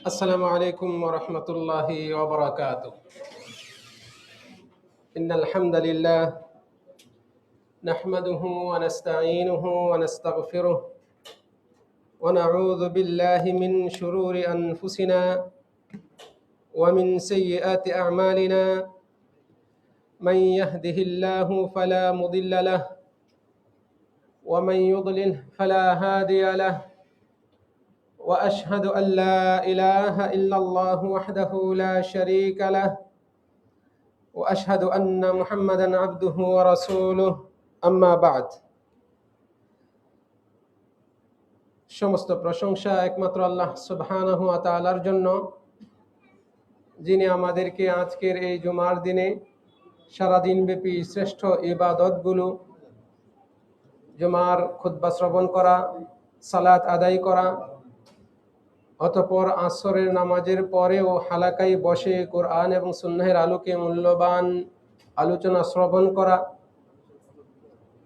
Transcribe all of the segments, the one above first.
السلام عليكم ورحمة الله وبركاته. إن الحمد لله نحمده ونستعينه ونستغفره ونعوذ بالله من شرور أنفسنا ومن سيئات أعمالنا. من يهده الله فلا مضل له ومن يضلل فلا هادي له، وأشهد أن لا إله إلا الله وحده لا شريك له، وأشهد أن محمدا عبده ورسوله أما بعد। সমস্ত প্রশংসা একমাত্র আল্লাহ সুবহানাহু ওয়া তাআলার জন্য, যিনি আমাদেরকে আজকের এই জুমার দিনে সারাদিন ব্যাপী শ্রেষ্ঠ ইবাদতগুলো, জুমার খুতবা শ্রবণ করা, সালাত আদায় করা, অতঃপর আসরের নামাজের পরেও হালাকায় বসে কোরআন এবং সুন্নাহের আলোকে মূল্যবান আলোচনা শ্রবণ করা।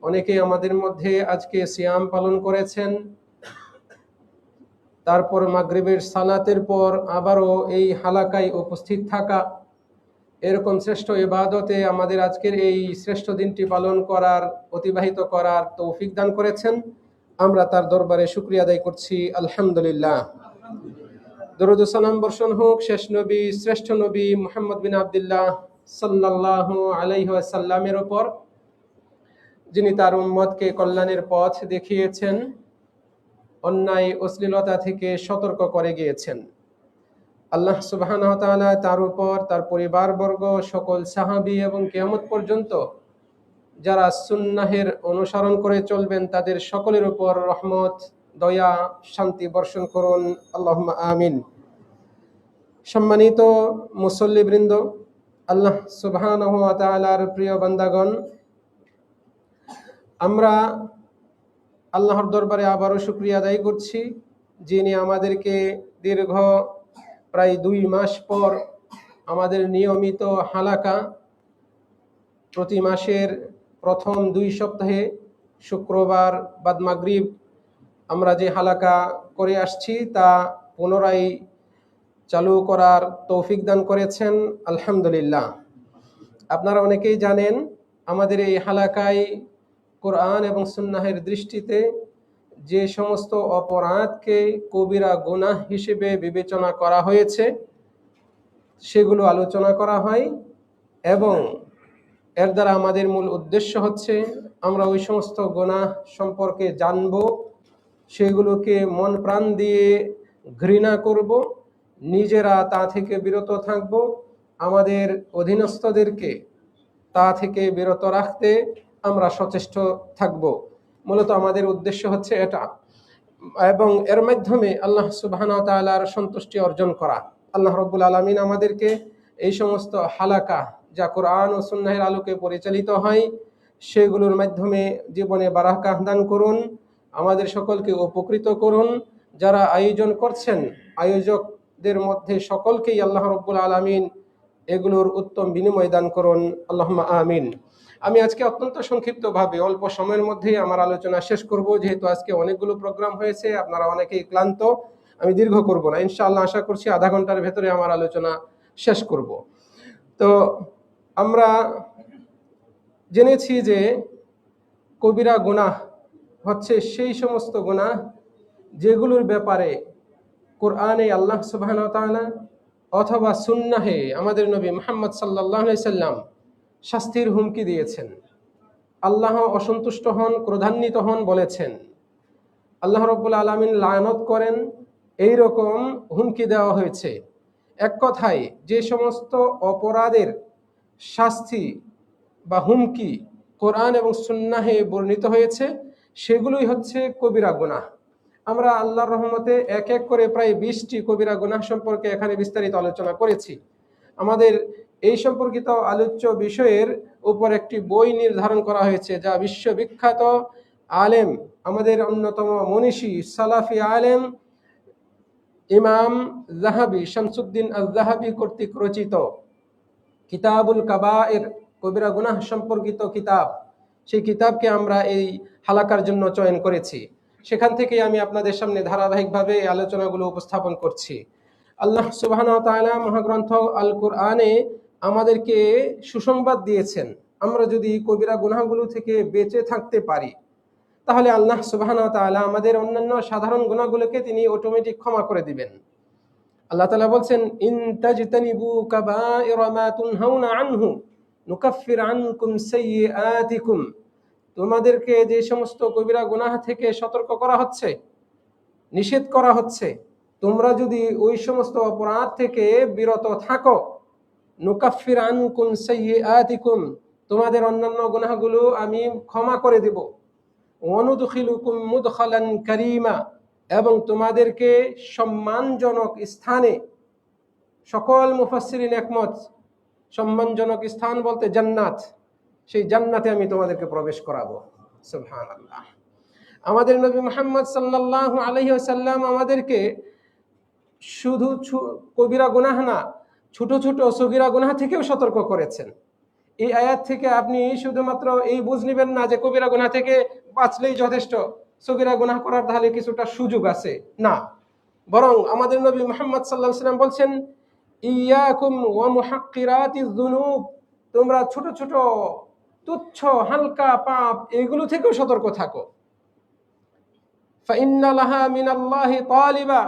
অনেকেই আমাদের মধ্যে আজকে সিয়াম পালন করেছেন, তারপর মাগরিবের সালাতের পর আবারও এই হালাকায় উপস্থিত থাকা, এরকম শ্রেষ্ঠ ইবাদতে আমাদের আজকের এই শ্রেষ্ঠ দিনটি পালন করার, অতিবাহিত করার তৌফিক দান করেছেন। আমরা তার দরবারে শুকরিয়া আদায় করছি, আলহামদুলিল্লাহ। দরুদ ও সালাম বর্ষণ হোক শেষ নবী, শ্রেষ্ঠ নবী মুহাম্মদ বিন আব্দুল্লাহ সাল্লাল্লাহু আলাইহি ওয়াসাল্লামের উপর, যিনি তার উম্মতকে কল্যাণের পথ দেখিয়েছেন, অন্যায় অশ্লীলতা থেকে সতর্ক করে গিয়েছেন। আল্লাহ সুবহানাহু ওয়া তাআলা তার উপর, তার পরিবারবর্গ, সকল সাহাবী এবং কিয়ামত পর্যন্ত যারা সুন্নাহের অনুসরণ করে চলবেন তাদের সকলের উপর রহমত, দয়া, শান্তি বর্ষণ করুন, আল্লাহুম্মা আমিন। সম্মানিত মুসল্লিবৃন্দ, আল্লাহ সুবহানাহু ওয়া তাআলার প্রিয় বান্দাগণ, আমরা আল্লাহর দরবারে আবারও শুকরিয়া আদায় করছি, যিনি আমাদেরকে দীর্ঘ প্রায় 2 মাস পর আমাদের নিয়মিত হালাকা, প্রতি মাসের প্রথম 2 সপ্তাহে শুক্রবার বাদ মাগরিব আমরা যে হালাকা করে আসছি তা পুনরায় চালু করার তৌফিক দান করেছেন, আলহামদুলিল্লাহ। আপনারা অনেকেই জানেন, আমাদের এই হালাকায় কোরআন এবং সুন্নাহের দৃষ্টিতে যে সমস্ত অপরাধকে কবিরা গুনাহ হিসেবে বিবেচনা করা হয়েছে সেগুলো আলোচনা করা হয়, এবং এর দ্বারা আমাদের মূল উদ্দেশ্য হচ্ছে আমরা ওই সমস্ত গুনাহ সম্পর্কে জানব, সেগুলোকে মন প্রাণ দিয়ে ঘৃণা করব, নিজেরা তা থেকে বিরত থাকব, আমাদের অধীনস্থদেরকে তা থেকে বিরত রাখতে আমরা সচেষ্ট থাকব। মূলত আমাদের উদ্দেশ্য হচ্ছে এটা, এবং এর মাধ্যমে আল্লাহ সুবহানাহু ওয়া তাআলার সন্তুষ্টি অর্জন করা। আল্লাহ রাব্বুল আলামিন আমাদেরকে এই সমস্ত হালাকা যা কোরআন ও সুন্নাহের আলোকে পরিচালিত হয় সেগুলোর মাধ্যমে জীবনে বারাকা দান করুন, আমাদের সকলকে উপকৃত করুন। যারা আয়োজন করছেন, আয়োজকদের মধ্যে সকলকেই আল্লাহ রাব্বুল আলামিন এগুলোর উত্তম বিনিময় দান করুন, আল্লাহুম্মা আমিন। আমি আজকে অত্যন্ত সংক্ষিপ্তভাবে অল্প সময়ের মধ্যেই আমার আলোচনা শেষ করব, যেহেতু আজকে অনেকগুলো প্রোগ্রাম হয়েছে, আপনারা অনেকেই ক্লান্ত। আমি দীর্ঘ করব না, ইনশাআল্লাহ আশা করছি আধা ঘন্টার ভেতরে আমার আলোচনা শেষ করব। তো আমরা জেনেছি যে কবিরা গুনাহ হচ্ছে সেই সমস্ত গুনাহ যেগুলোর ব্যাপারে কোরআনে আল্লাহ সুবহানাহু ওয়া তাআলা অথবা সুন্নাহে আমাদের নবী মুহাম্মদ সাল্লাল্লাহু আলাইহি সাল্লাম শাস্তির হুমকি দিয়েছেন। আল্লাহ অসন্তুষ্ট হন, ক্রোধান্বিত হন বলেছেন। আল্লাহ রাব্বুল আলামিন লানত করেন, এই রকম হুমকি দেওয়া হয়েছে। এক কথায় যে সমস্ত অপরাধের শাস্তি বা হুমকি কোরআন এবং সুন্নাহে বর্ণিত হয়েছে সেগুলোই হচ্ছে কবিরা গুনাহ। আমরা আল্লাহর রহমতে এক এক করে প্রায় 20টি কবিরা গুনাহ সম্পর্কে এখানে বিস্তারিত আলোচনা করেছি। আমাদের এই সম্পর্কিত আলোচ্য বিষয়ের উপর একটি বই নির্ধারণ করা হয়েছে, যা বিশ্ববিখ্যাত আলেম, আমাদের অন্যতম মনীষী সালাফি আলেম ইমাম যাহাবী, শামসুদ্দিন আয-যাহাবী কর্তৃক রচিত কিতাবুল কাবায়ের, কবিরা গুনাহ সম্পর্কিত কিতাব। সেই কিতাবকে আমরা এই হালাকার জন্য চয়ন করেছি। সেখান থেকে আমি আপনাদের সামনে ধারাবাহিকভাবে এই আলোচনাগুলো উপস্থাপন করছি। আল্লাহ সুবহানাহু ওয়া তাআলা মহাগ্রন্থ আল কোরআনে আমাদেরকে সুসংবাদ দিয়েছেন, আমরা যদি কবিরা গুনাহগুলো থেকে বেঁচে থাকতে পারি তাহলে আল্লাহ সুবহানাহু ওয়া তাআলা আমাদের অন্যান্য সাধারণ গুনাহগুলোকে তিনি অটোমেটিক ক্ষমা করে দিবেন। আল্লাহ তাআলা বলছেন, ইন তাজতানিবু কাবাইরা মা তুনহাউনা আনহু নুকাফির আনকুম সাইয়্যাতিকুম, তোমাদেরকে যে সমস্ত কবিরা গুনাহ থেকে সতর্ক করা হচ্ছে, নিষেধ করা হচ্ছে, তোমরা যদি ওই সমস্ত অপরাধ থেকে বিরত থাকো, নুকাফির আনকুম সাইয়্যাতিকুম, তোমাদের অন্যান্য গুনাহগুলো আমি ক্ষমা করে দেব, ওয়ানুদখিলুকুম মুদখালান কারীমা, এবং তোমাদেরকে সম্মানজনক স্থানে, সকল মুফাসসিরিন একমত সম্মানজনক স্থান বলতে জান্নাত, সেই জান্নাতে আমি তোমাদেরকে প্রবেশ করাবো। সুবহানাল্লাহ। আমাদের নবী মুহাম্মদ সাল্লাল্লাহু আলাইহি ওয়াসাল্লাম আমাদেরকে শুধু কবিরা গুনাহ না, ছোট ছোট সগীরা গুনাহ থেকেও সতর্ক করেছেন। এই আয়াত থেকে আপনি শুধুমাত্র এই বুঝ নেবেন না যে কবিরা গুনাহ থেকে বাঁচলেই যথেষ্ট, সগীরা গুনাহ করার তাহলে কিছুটা সুযোগ আছে, না। বরং আমাদের নবী মুহাম্মদ সাল্লাল্লাহু আলাইহি ওয়াসাল্লাম বলছেন, ইয়াকুম ওয়া মুহাক্কিরাতিয যুনুব, তোমরা ছোট ছোট তুচ্ছ হালকা পাপ এগুলো থেকেও সতর্ক থাকো। ফাইন্না লাহা মিনাল্লাহি তালিবা,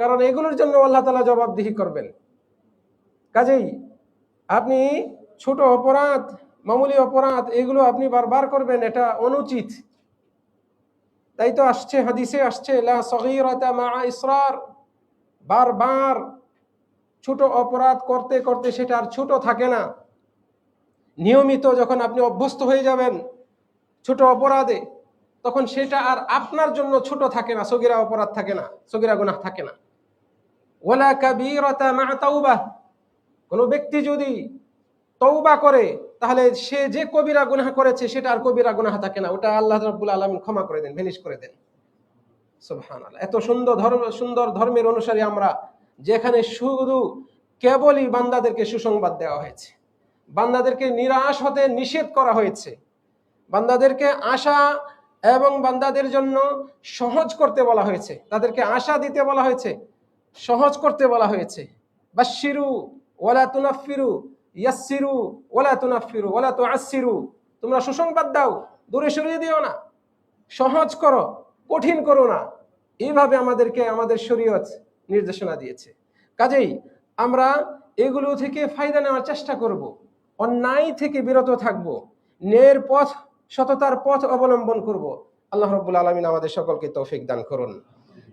কারণ এগুলোর জন্য আল্লাহ তাআলা জবাবদিহি করবেন। কাজেই আপনি ছোট অপরাধ, মামুলি অপরাধ এগুলো আপনি বারবার করবেন, এটা অনুচিত। তাই তো আসছে, হাদিসে আসছে, লা সগীরাতা মা ইসরার, বারবার ছোট অপরাধ করতে করতে সেটা আর ছোট থাকে না। নিয়মিত যখন আপনি অভ্যস্ত হয়ে যাবেন ছোট অপরাধে, তখন সেটা আর আপনার জন্য ছোট থাকে না, সগীরা অপরাধ থাকে না, সগীরা গুনাহ থাকে না। ওয়ালা কাবীরাতা মা তাওবাহ, কোনো ব্যক্তি যদি তওবা করে তাহলে সে যে কবিরা গুনাহ করেছে সেটা আর কবিরা গুনাহ থাকে না, ওটা আল্লাহ রাব্বুল আলামিন ক্ষমা করে দেন, ভেনিশ করে দেন। সুবহানাল্লাহ। এত সুন্দর ধর্মের অনুসারী আমরা, যেখানে শুধু কেবলই বান্দাদেরকে সুসংবাদ দেওয়া হয়েছে, বান্দাদেরকে নিরাশ হতে নিষেধ করা হয়েছে, বান্দাদেরকে আশা এবং বান্দাদের জন্য সহজ করতে বলা হয়েছে, তাদেরকে আশা দিতে বলা হয়েছে, সহজ করতে বলা হয়েছে। বাশশিরু ওয়ালা তুনাফফিরু, ইয়াসসিরু ওয়ালা তুনাফফিরু ওয়ালা তুআসসিরু, তোমরা সুসংবাদ দাও, দূরে সরিয়ে দিও না, সহজ করো, কঠিন করো না। এইভাবে আমাদেরকে আমাদের শরীয়ত নির্দেশনা দিয়েছে। কাজেই আমরা এগুলো থেকে ফায়দা নেওয়ার চেষ্টা করব, অন্যায় থেকে বিরত থাকব, ন্যায়ের পথ, সততার পথ অবলম্বন করব। আল্লাহ রাব্বুল আলামিন আমাদের সকলকে তৌফিক দান করুন।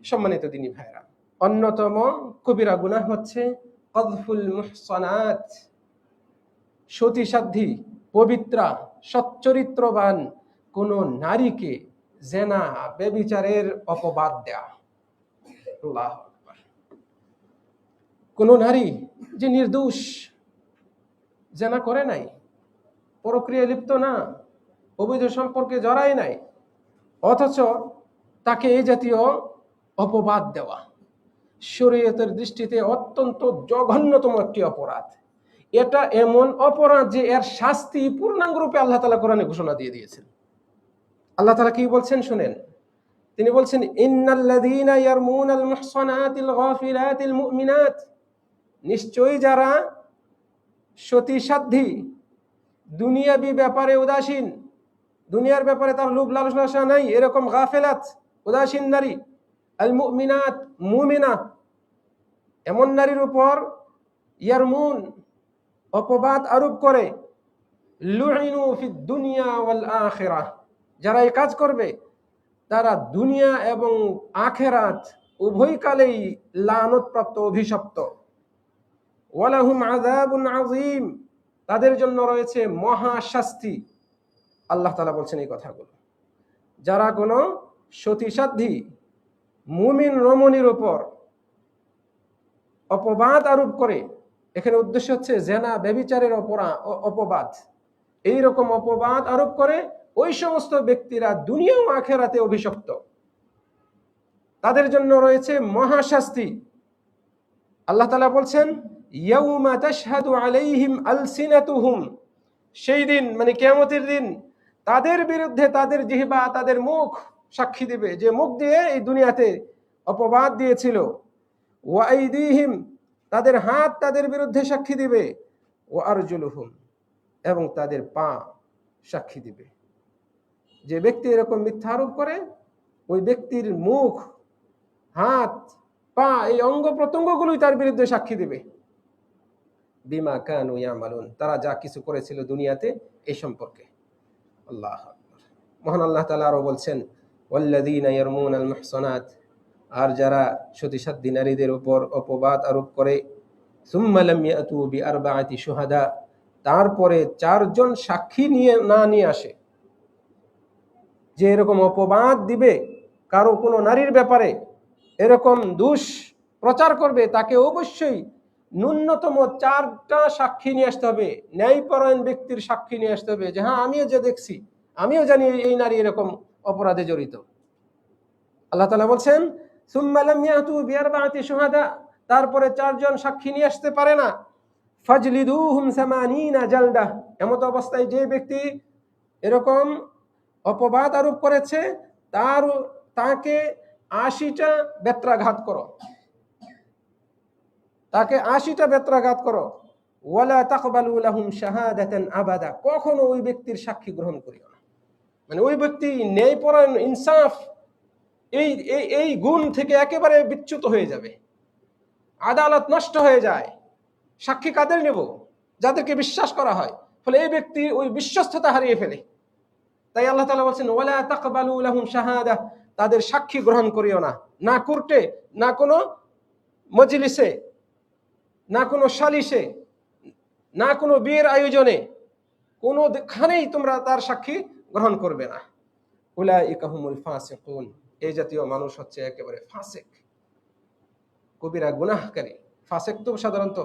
সম্মানিত দিনী ভাইরা, অন্যতম কবিরা গুনাহ হচ্ছে কযফুল মুহসানাত, সতীসাধ্যী, পবিত্রা, সচ্চরিত্রবান কোন নারীকে জেনা, ব্যভিচারের অপবাদ দেয়া। আল্লাহু আকবার। কোন নারী যে নির্দোষ, জেনা করে নাই, পরক্রিয়া লিপ্ত না, অবৈধ সম্পর্কে জড়ায় নাই, অথচ তাকে এই জাতীয় অপবাদ দেওয়া শরীয়তের দৃষ্টিতে অত্যন্ত জঘন্যতম একটি অপরাধ। এটা এমন অপরাধ যে এর শাস্তি পূর্ণাঙ্গ রূপে আল্লাহ তাআলা কোরআনে ঘোষণা দিয়ে দিয়েছেন। আল্লাহ তাআলা কি বলছেন শুনেন, তিনি বলছেন, ইন্নাল্লাযীনা ইয়ারমুনাল মুহসানাতিল গাফিলাতিল মুমিনাত, নিশ্চয়ই যারা সতীসাধ্যী, দুনিয়াবি ব্যাপারে উদাসীন, দুনিয়ার ব্যাপারে তার লোভ লালসা নাই, এরকম গাফিলাত, উদাসীন নারী, আল মুমিনাত, মুমিনা, এমন নারীর উপর ইয়ারমুন, অপবাদ আরোপ করে, লুইনু ফিদ দুনিয়া ওয়াল আখিরাহ, যারা এই কাজ করবে তারা দুনিয়া এবং আখিরাত উভয়কালেই লানতপ্রাপ্ত, অভিশপ্ত। ওয়ালাহুম আযাবুন আযীম, তাদের জন্য রয়েছে মহা শাস্তি। আল্লাহ তাআলা বলছেন এই কথাগুলো। যারা কোনো সতীসাধ্যী মুমিন রমণীর উপর অপবাদ আরোপ করে, এখানে উদ্দেশ্য হচ্ছে জেনা, ব্যভিচারের অপবাদ, এইরকম অপবাদ আরোপ করে ওই সমস্ত ব্যক্তিরা দুনিয়া ও আখিরাতে অভিশপ্ত, তাদের জন্য রয়েছে মহাশাস্তি। আল্লাহ তাআলা বলছেন, ইয়াউমা তাশহাদু আলাইহিম আলসিনাতুহুম, সেই দিন মানে কিয়ামতের দিন তাদের বিরুদ্ধে তাদের জিহ্বা, তাদের মুখ সাক্ষী দিবে, যে মুখ দিয়ে এই দুনিয়াতে অপবাদ দিয়েছিল। ওয়া আইদিহিম, তাদের হাত তাদের বিরুদ্ধে সাক্ষী দিবে, ও আরজুলুহুম, এবং তাদের পা সাক্ষী দিবে। যে ব্যক্তি এরকম মিথ্যা আরোপ করে, ওই ব্যক্তির মুখ, হাত, পা, এই অঙ্গ প্রত্যঙ্গগুলোই তার বিরুদ্ধে সাক্ষী দিবে। বিমা কানু ইয়ামালুন, তারা যা কিছু করেছিল দুনিয়াতে এই সম্পর্কে। আল্লাহ আকবার। মহান আল্লাহ তাআলা আরো বলছেন, ওয়াল্লাযীনা ইয়ারমুনাল মুহসানাত, আর যারা সতীসাধ্যী নারীদের উপর অপবাদ আরোপ করে, সুম্মা লাম ইয়াতু বিআরবাআতি শুহাদা, তারপরে 4 জন সাক্ষী নিয়ে আসে। যে এরকম অপবাদ দিবে কারো কোনো নারীর ব্যাপারে, এরকম দোষ প্রচার করবে, তাকে অবশ্যই ন্যূনতম 4টা সাক্ষী নিয়ে আসতে হবে। ন্যায়পরায়ণ ব্যক্তির সাক্ষী নিয়ে আসতে হবে, যে হ্যাঁ আমিও যে দেখছি, আমিও জানি এই নারী এরকম অপরাধে জড়িত। আল্লাহ তাআলা বলছেন, সুম্মা লাম ইয়াতু বিআরবাআতি শুহাদা, তারপরে 4 জন সাক্ষী নিয়ে আসতে পারে না, ফাজলিদুহুম 80 জালদা, এমত অবস্থায় যে ব্যক্তি এরকম অপবাদ আরোপ করেছে তাকে 80টা বেত্রাঘাত করো, তাকে 80টা বেত্রাঘাত করো। ওয়ালা তাকবালু লাহুম শাহাদাতান আবাদা, কখনো ওই ব্যক্তির সাক্ষী গ্রহণ করিও না। মানে ওই ব্যক্তি ন্যায়পরায়ণ, ইনসাফ, এই এই গুণ থেকে একেবারে বিচ্যুত হয়ে যাবে, আদালত নষ্ট হয়ে যায়। সাক্ষী কাদের নেব? যাদেরকে বিশ্বাস করা হয়। ফলে এই ব্যক্তি ওই বিশ্বস্ততা হারিয়ে ফেলে। তাই আল্লাহ তাআলা বলছেন, ওয়ালা তাকবালু লাহুম শাহাদা, তাদের সাক্ষী গ্রহণ করিও না, না কোর্টে, না কোনো মজলিসে, না কোনো সালিশে, না কোনো বিয়ের আয়োজনে, কোনো খানেই তোমরা তার সাক্ষী গ্রহণ করবে না। উলাইকা হুমুল ফাসিকুন, এই জাতীয় মানুষ হচ্ছে একেবারে ফাসিক, কবিরা গুনাহকারী। ফাসিক তো সাধারণত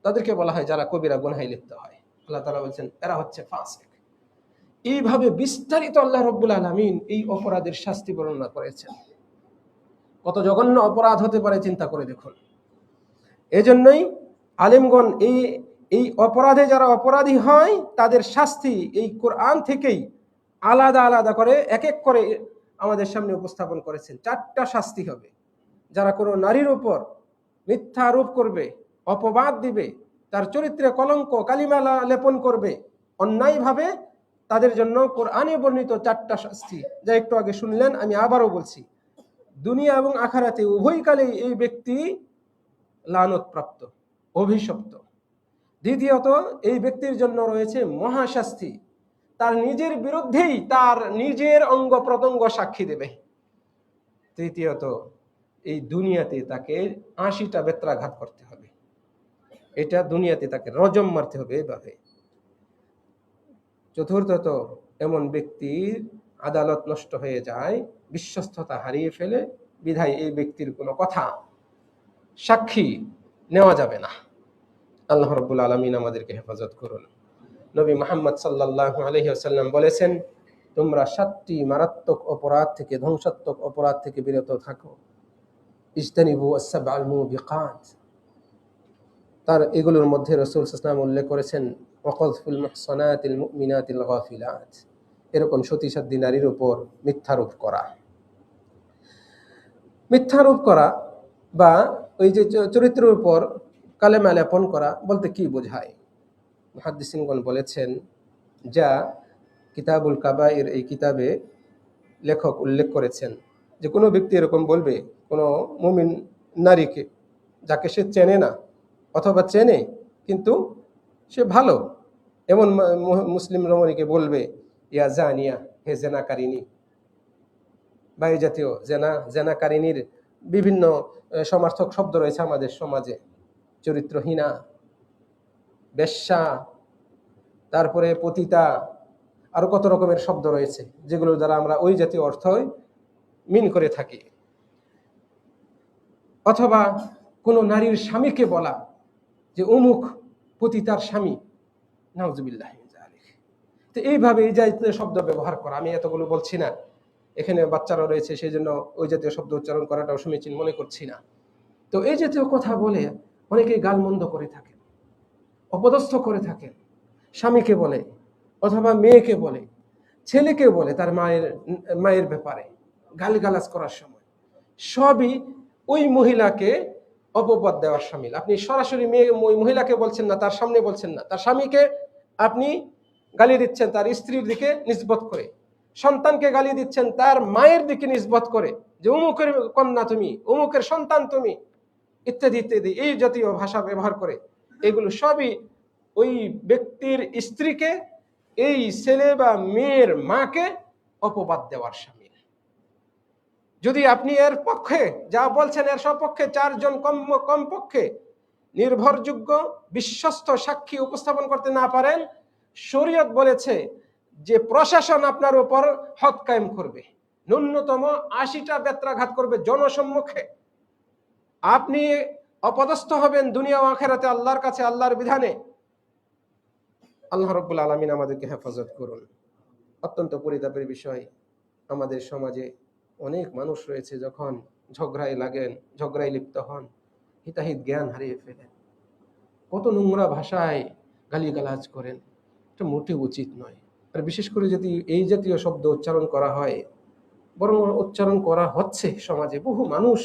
তাদেরকে বলা হয় যারা কবিরা গুনাহে লিপ্ত হয়। আল্লাহ তাআলা বলছেন এরা হচ্ছে ফাসিক। এইভাবে বিস্তারিত আল্লাহ রাব্বুল আলামিন এই অপরাধের শাস্তি বর্ণনা করেছেন। কত জঘন্য অপরাধ হতে পারে চিন্তা করে দেখুন। এজন্যই আলেমগণ এই অপরাধে যারা অপরাধী হয় তাদের শাস্তি এই কোরআন থেকেই আলাদা আলাদা করে এক এক করে আমাদের সামনে উপস্থাপন করেছেন। 4টা শাস্তি হবে। যারা কোনো নারীর উপর মিথ্যা আরোপ করবে, অপবাদ দিবে, তার চরিত্রে কলঙ্ক কালিমা লেপন করবে অন্যায়ভাবে, তাদের জন্য কোরআনে বর্ণিত 4টা শাস্তি, যা একটু আগে শুনলেন। আমি আবারও বলছি, দুনিয়া এবং আখিরাতে উভয়কালেই এই ব্যক্তি লানতপ্রাপ্ত, অভিশপ্ত। দ্বিতীয়ত, এই ব্যক্তির জন্য রয়েছে মহাশাস্তি, তার নিজের বিরুদ্ধেই তার নিজের অঙ্গ প্রত্যঙ্গ সাক্ষী দেবে। তৃতীয়ত, এই দুনিয়াতে তাকে 80টা বেত্রাঘাত করতে হবে, এটা দুনিয়াতে তাকে রজম মারতে হবে এভাবে। চতুর্থত, এমন ব্যক্তির আদালত নষ্ট হয়ে যায়, বিশ্বস্ততা হারিয়ে ফেলে, বিধায় এই ব্যক্তির কোনো কথা, সাক্ষী নেওয়া যাবে না। আল্লাহ রাব্বুল আলামিন আমাদেরকে হেফাজত করুন। নবী মুহাম্মদ সাল্লাল্লাহু আলাইহি ওয়াসাল্লাম বলেছেন, তোমরা 7টি মারাত্মক অপরাধ থেকে, ধ্বংসাত্মক অপরাধ থেকে বিরত থাকো। ইজতানিবু আস-সাবআল মুবিকাত, তার এগুলোর মধ্যে রাসূল সাল্লাল্লাহু আলাইহি ওয়াসাল্লাম উল্লেখ করেছেন ওয়াকযফুল মুহসানাতিল মুমিনাতিল গাফিলাত, এরকম সতীসাধ্যী নারীর উপর মিথ্যারোপ করা। মিথ্যারোপ করা বা ওই যে চরিত্রের উপর কালেমা লেপন করা বলতে কি বোঝায়? মুহাদ্দিসিনগণ বলেছেন, যা কিতাবুল কাবাইর এই কিতাবে লেখক উল্লেখ করেছেন যে কোনো ব্যক্তি এরকম বলবে কোনো মুমিন নারীকে, যাকে সে চেনে না অথবা চেনে কিন্তু সে ভালো, এমন মুসলিম রমণীকে বলবে, ইয়া জানিয়া, হে জেনাকারিনী, বা এই জাতীয় জেনাকারিনীর বিভিন্ন সমার্থক শব্দ রয়েছে আমাদের সমাজে। চরিত্রহীনা, বেশ্যা, তারপরে পতিতা, আরো কত রকমের শব্দ রয়েছে যেগুলো দ্বারা আমরা ওই জাতীয় অর্থ মিন করে থাকি। অথবা কোন নারীর স্বামীকে বলা যে অমুক পতিতার স্বামী, নাউজুবিল্লাহ। তো এইভাবে এই জাতীয় শব্দ ব্যবহার করা, আমি এতগুলো বলছি না, এখানে বাচ্চারা রয়েছে সেই জন্য ওই জাতীয় শব্দ উচ্চারণ করাটাও সমীচীন মনে করছি না। তো এই জাতীয় কথা বলে অনেকেই গালমন্দ করে থাকেন, অপদস্থ করে থাকেন। স্বামীকে বলে অথবা মেয়েকে বলে, ছেলেকে বলে তার মায়ের ব্যাপারে গালিগালাজ করার সময়, সবই ওই মহিলাকে অপবাদ দেওয়ার শামিল। আপনি সরাসরি মহিলাকে বলছেন না, তার সামনে বলছেন না, তার স্বামীকে আপনি গালি দিচ্ছেন তার স্ত্রীর দিকে নিসবত করে, সন্তানকে গালি দিচ্ছেন তার মায়ের দিকে নিসবত করে, যে অমুকের কন্যা তুমি, অমুকের সন্তান তুমি, ইত্যাদি ইত্যাদি, এই জাতীয় ভাষা ব্যবহার করে। এগুলো সবই ওই ব্যক্তির স্ত্রীকে, এই ছেলে বা মেয়ের মাকে অপবাদ দেওয়ার শামিল। যদি আপনি এর পক্ষে যা বলছেন এর সপক্ষে চারজন কমপক্ষে নির্ভরযোগ্য বিশ্বস্ত সাক্ষী উপস্থাপন করতে না পারেন, শরীয়ত বলেছে যে প্রশাসন আপনার উপর হদ কায়েম করবে, ন্যূনতম 80টা বেত্রাঘাত করবে জনসম্মুখে। আপনি অপদস্থ হবেন দুনিয়া ও আখিরাতে আল্লাহর কাছে, আল্লাহর বিধানে। আল্লাহ রাব্বুল আলামিন আমাদেরকে হেফাজত করুন। অত্যন্ত পরিতাপের বিষয়, আমাদের সমাজে অনেক মানুষ রয়েছে যখন ঝগড়ায় লাগেন, ঝগড়ায় লিপ্ত হন, হিতাহিত জ্ঞান হারিয়ে ফেলেন, কত নোংরা ভাষায় গালিগালাজ করেন। এটা মোটেও উচিত নয়। আর বিশেষ করে যদি এই জাতীয় শব্দ উচ্চারণ করা হয়, বরং উচ্চারণ করা হচ্ছে সমাজে, বহু মানুষ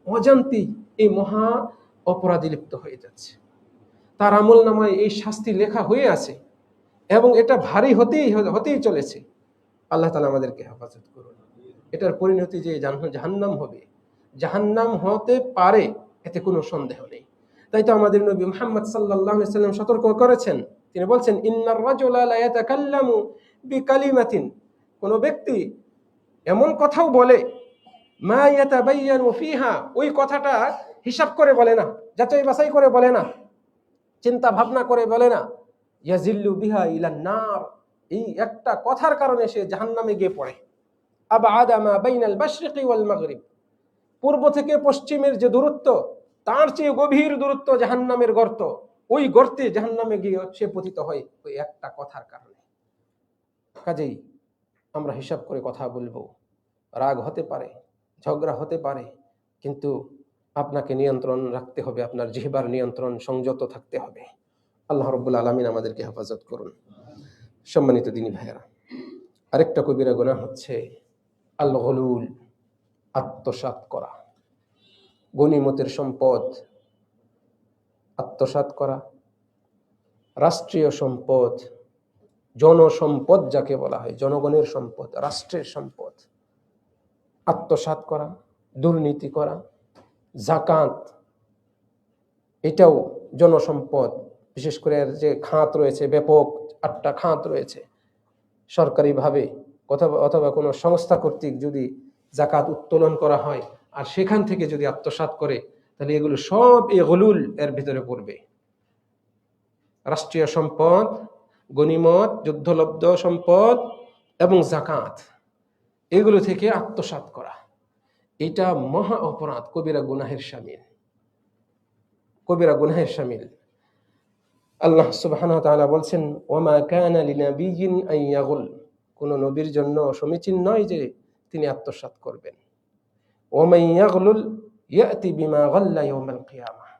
অজান্তেই এই মহা অপরাধে লিপ্ত হয়ে যাচ্ছে। তার আমল নামায় এই শাস্তি লেখা হয়ে আছে এবং এটা ভারী হতেই চলেছে। আল্লাহ তাআলা আমাদেরকে হেফাজত করুন। এটার পরিণতি যে জাহান্নাম হবে, জাহান্নাম হতে পারে, এতে কোনো সন্দেহ নেই। তাই তো আমাদের নবী মুহাম্মদ সাল্লাল্লাহু আলাইহি সাল্লাম সতর্ক করেছেন। তিনি বলছেন, ইন্নার রাজুলা লা ইয়াতাকাল্লামু বিকালিমাতিন, কোন ব্যক্তি এমন কথাও বলে, মা ইয়াতাবায়্যানু ফিহা, ওই কথাটা হিসাব করে বলে না, যাচাই বাছাই করে বলে না, চিন্তা ভাবনা করে বলে না, ইয়াজিল্লু বিহা ইলান নার, এই একটা কথার কারণে সে জাহান্নামে গিয়ে পড়ে। আবআদা মা বাইনাল মাশরিকি ওয়াল মাগরিব, পূর্ব থেকে পশ্চিমের যে দূরত্ব, তার চেয়ে গভীর দূরত্ব জাহান্নামের গর্ত, ওই গর্তে জাহান্নামে গিয়ে সে পতিত হয় ওই একটা কথার কারণে। কাজেই আমরা হিসাব করে কথা বলবো। রাগ হতে পারে, ঝগড়া হতে পারে, কিন্তু আপনাকে নিয়ন্ত্রণ রাখতে হবে, আপনার জিহ্বার নিয়ন্ত্রণ, সংযত থাকতে হবে। আল্লাহ রাব্বুল আলামিন আমাদেরকে হেফাজত করুন। সম্মানিত দিনী ভাইয়েরা, আরেকটা কবিরা গুনাহ হচ্ছে আল গুলুল, আত্মসাৎ করা। গনিমতের সম্পদ আত্মসাৎ করা, রাষ্ট্রীয় সম্পদ, জনসম্পদ যাকে বলা হয়, জনগণের সম্পদ, রাষ্ট্রের সম্পদ আত্মসাৎ করা, দুর্নীতি করা। যাকাত, এটাও জনসম্পদ। বিশেষ করে এর যে খাত রয়েছে, ব্যাপক 8টা খাত রয়েছে, সরকারিভাবে অথবা কোনো সংস্থা কর্তৃক যদি যাকাত উত্তোলন করা হয় আর সেখান থেকে যদি আত্মসাৎ করে, তাহলে এগুলো সব এই গুলুল এর ভিতরে পড়বে। রাষ্ট্রীয় সম্পদ, গনিমত, যুদ্ধলব্ধ সম্পদ এবং যাকাত, এগুলো থেকে আত্মসাৎ করা, এটা মহা অপরাধ, কবিরা গুনাহের শামিল, কবিরা গুনাহের শামিল। আল্লাহ সুবহানাহু ওয়া তাআলা বলছেন, ওয়ামা কানা লিনাবিয়্যিন আন ইয়াগুল, কোন নবীর জন্য সমীচীন নয় যে তিনি আত্মসাৎ করবেন। ওয়ামান ইয়াগলুল ইয়াতি বিমা গাল্লা ইয়াউমাল কিয়ামাহ,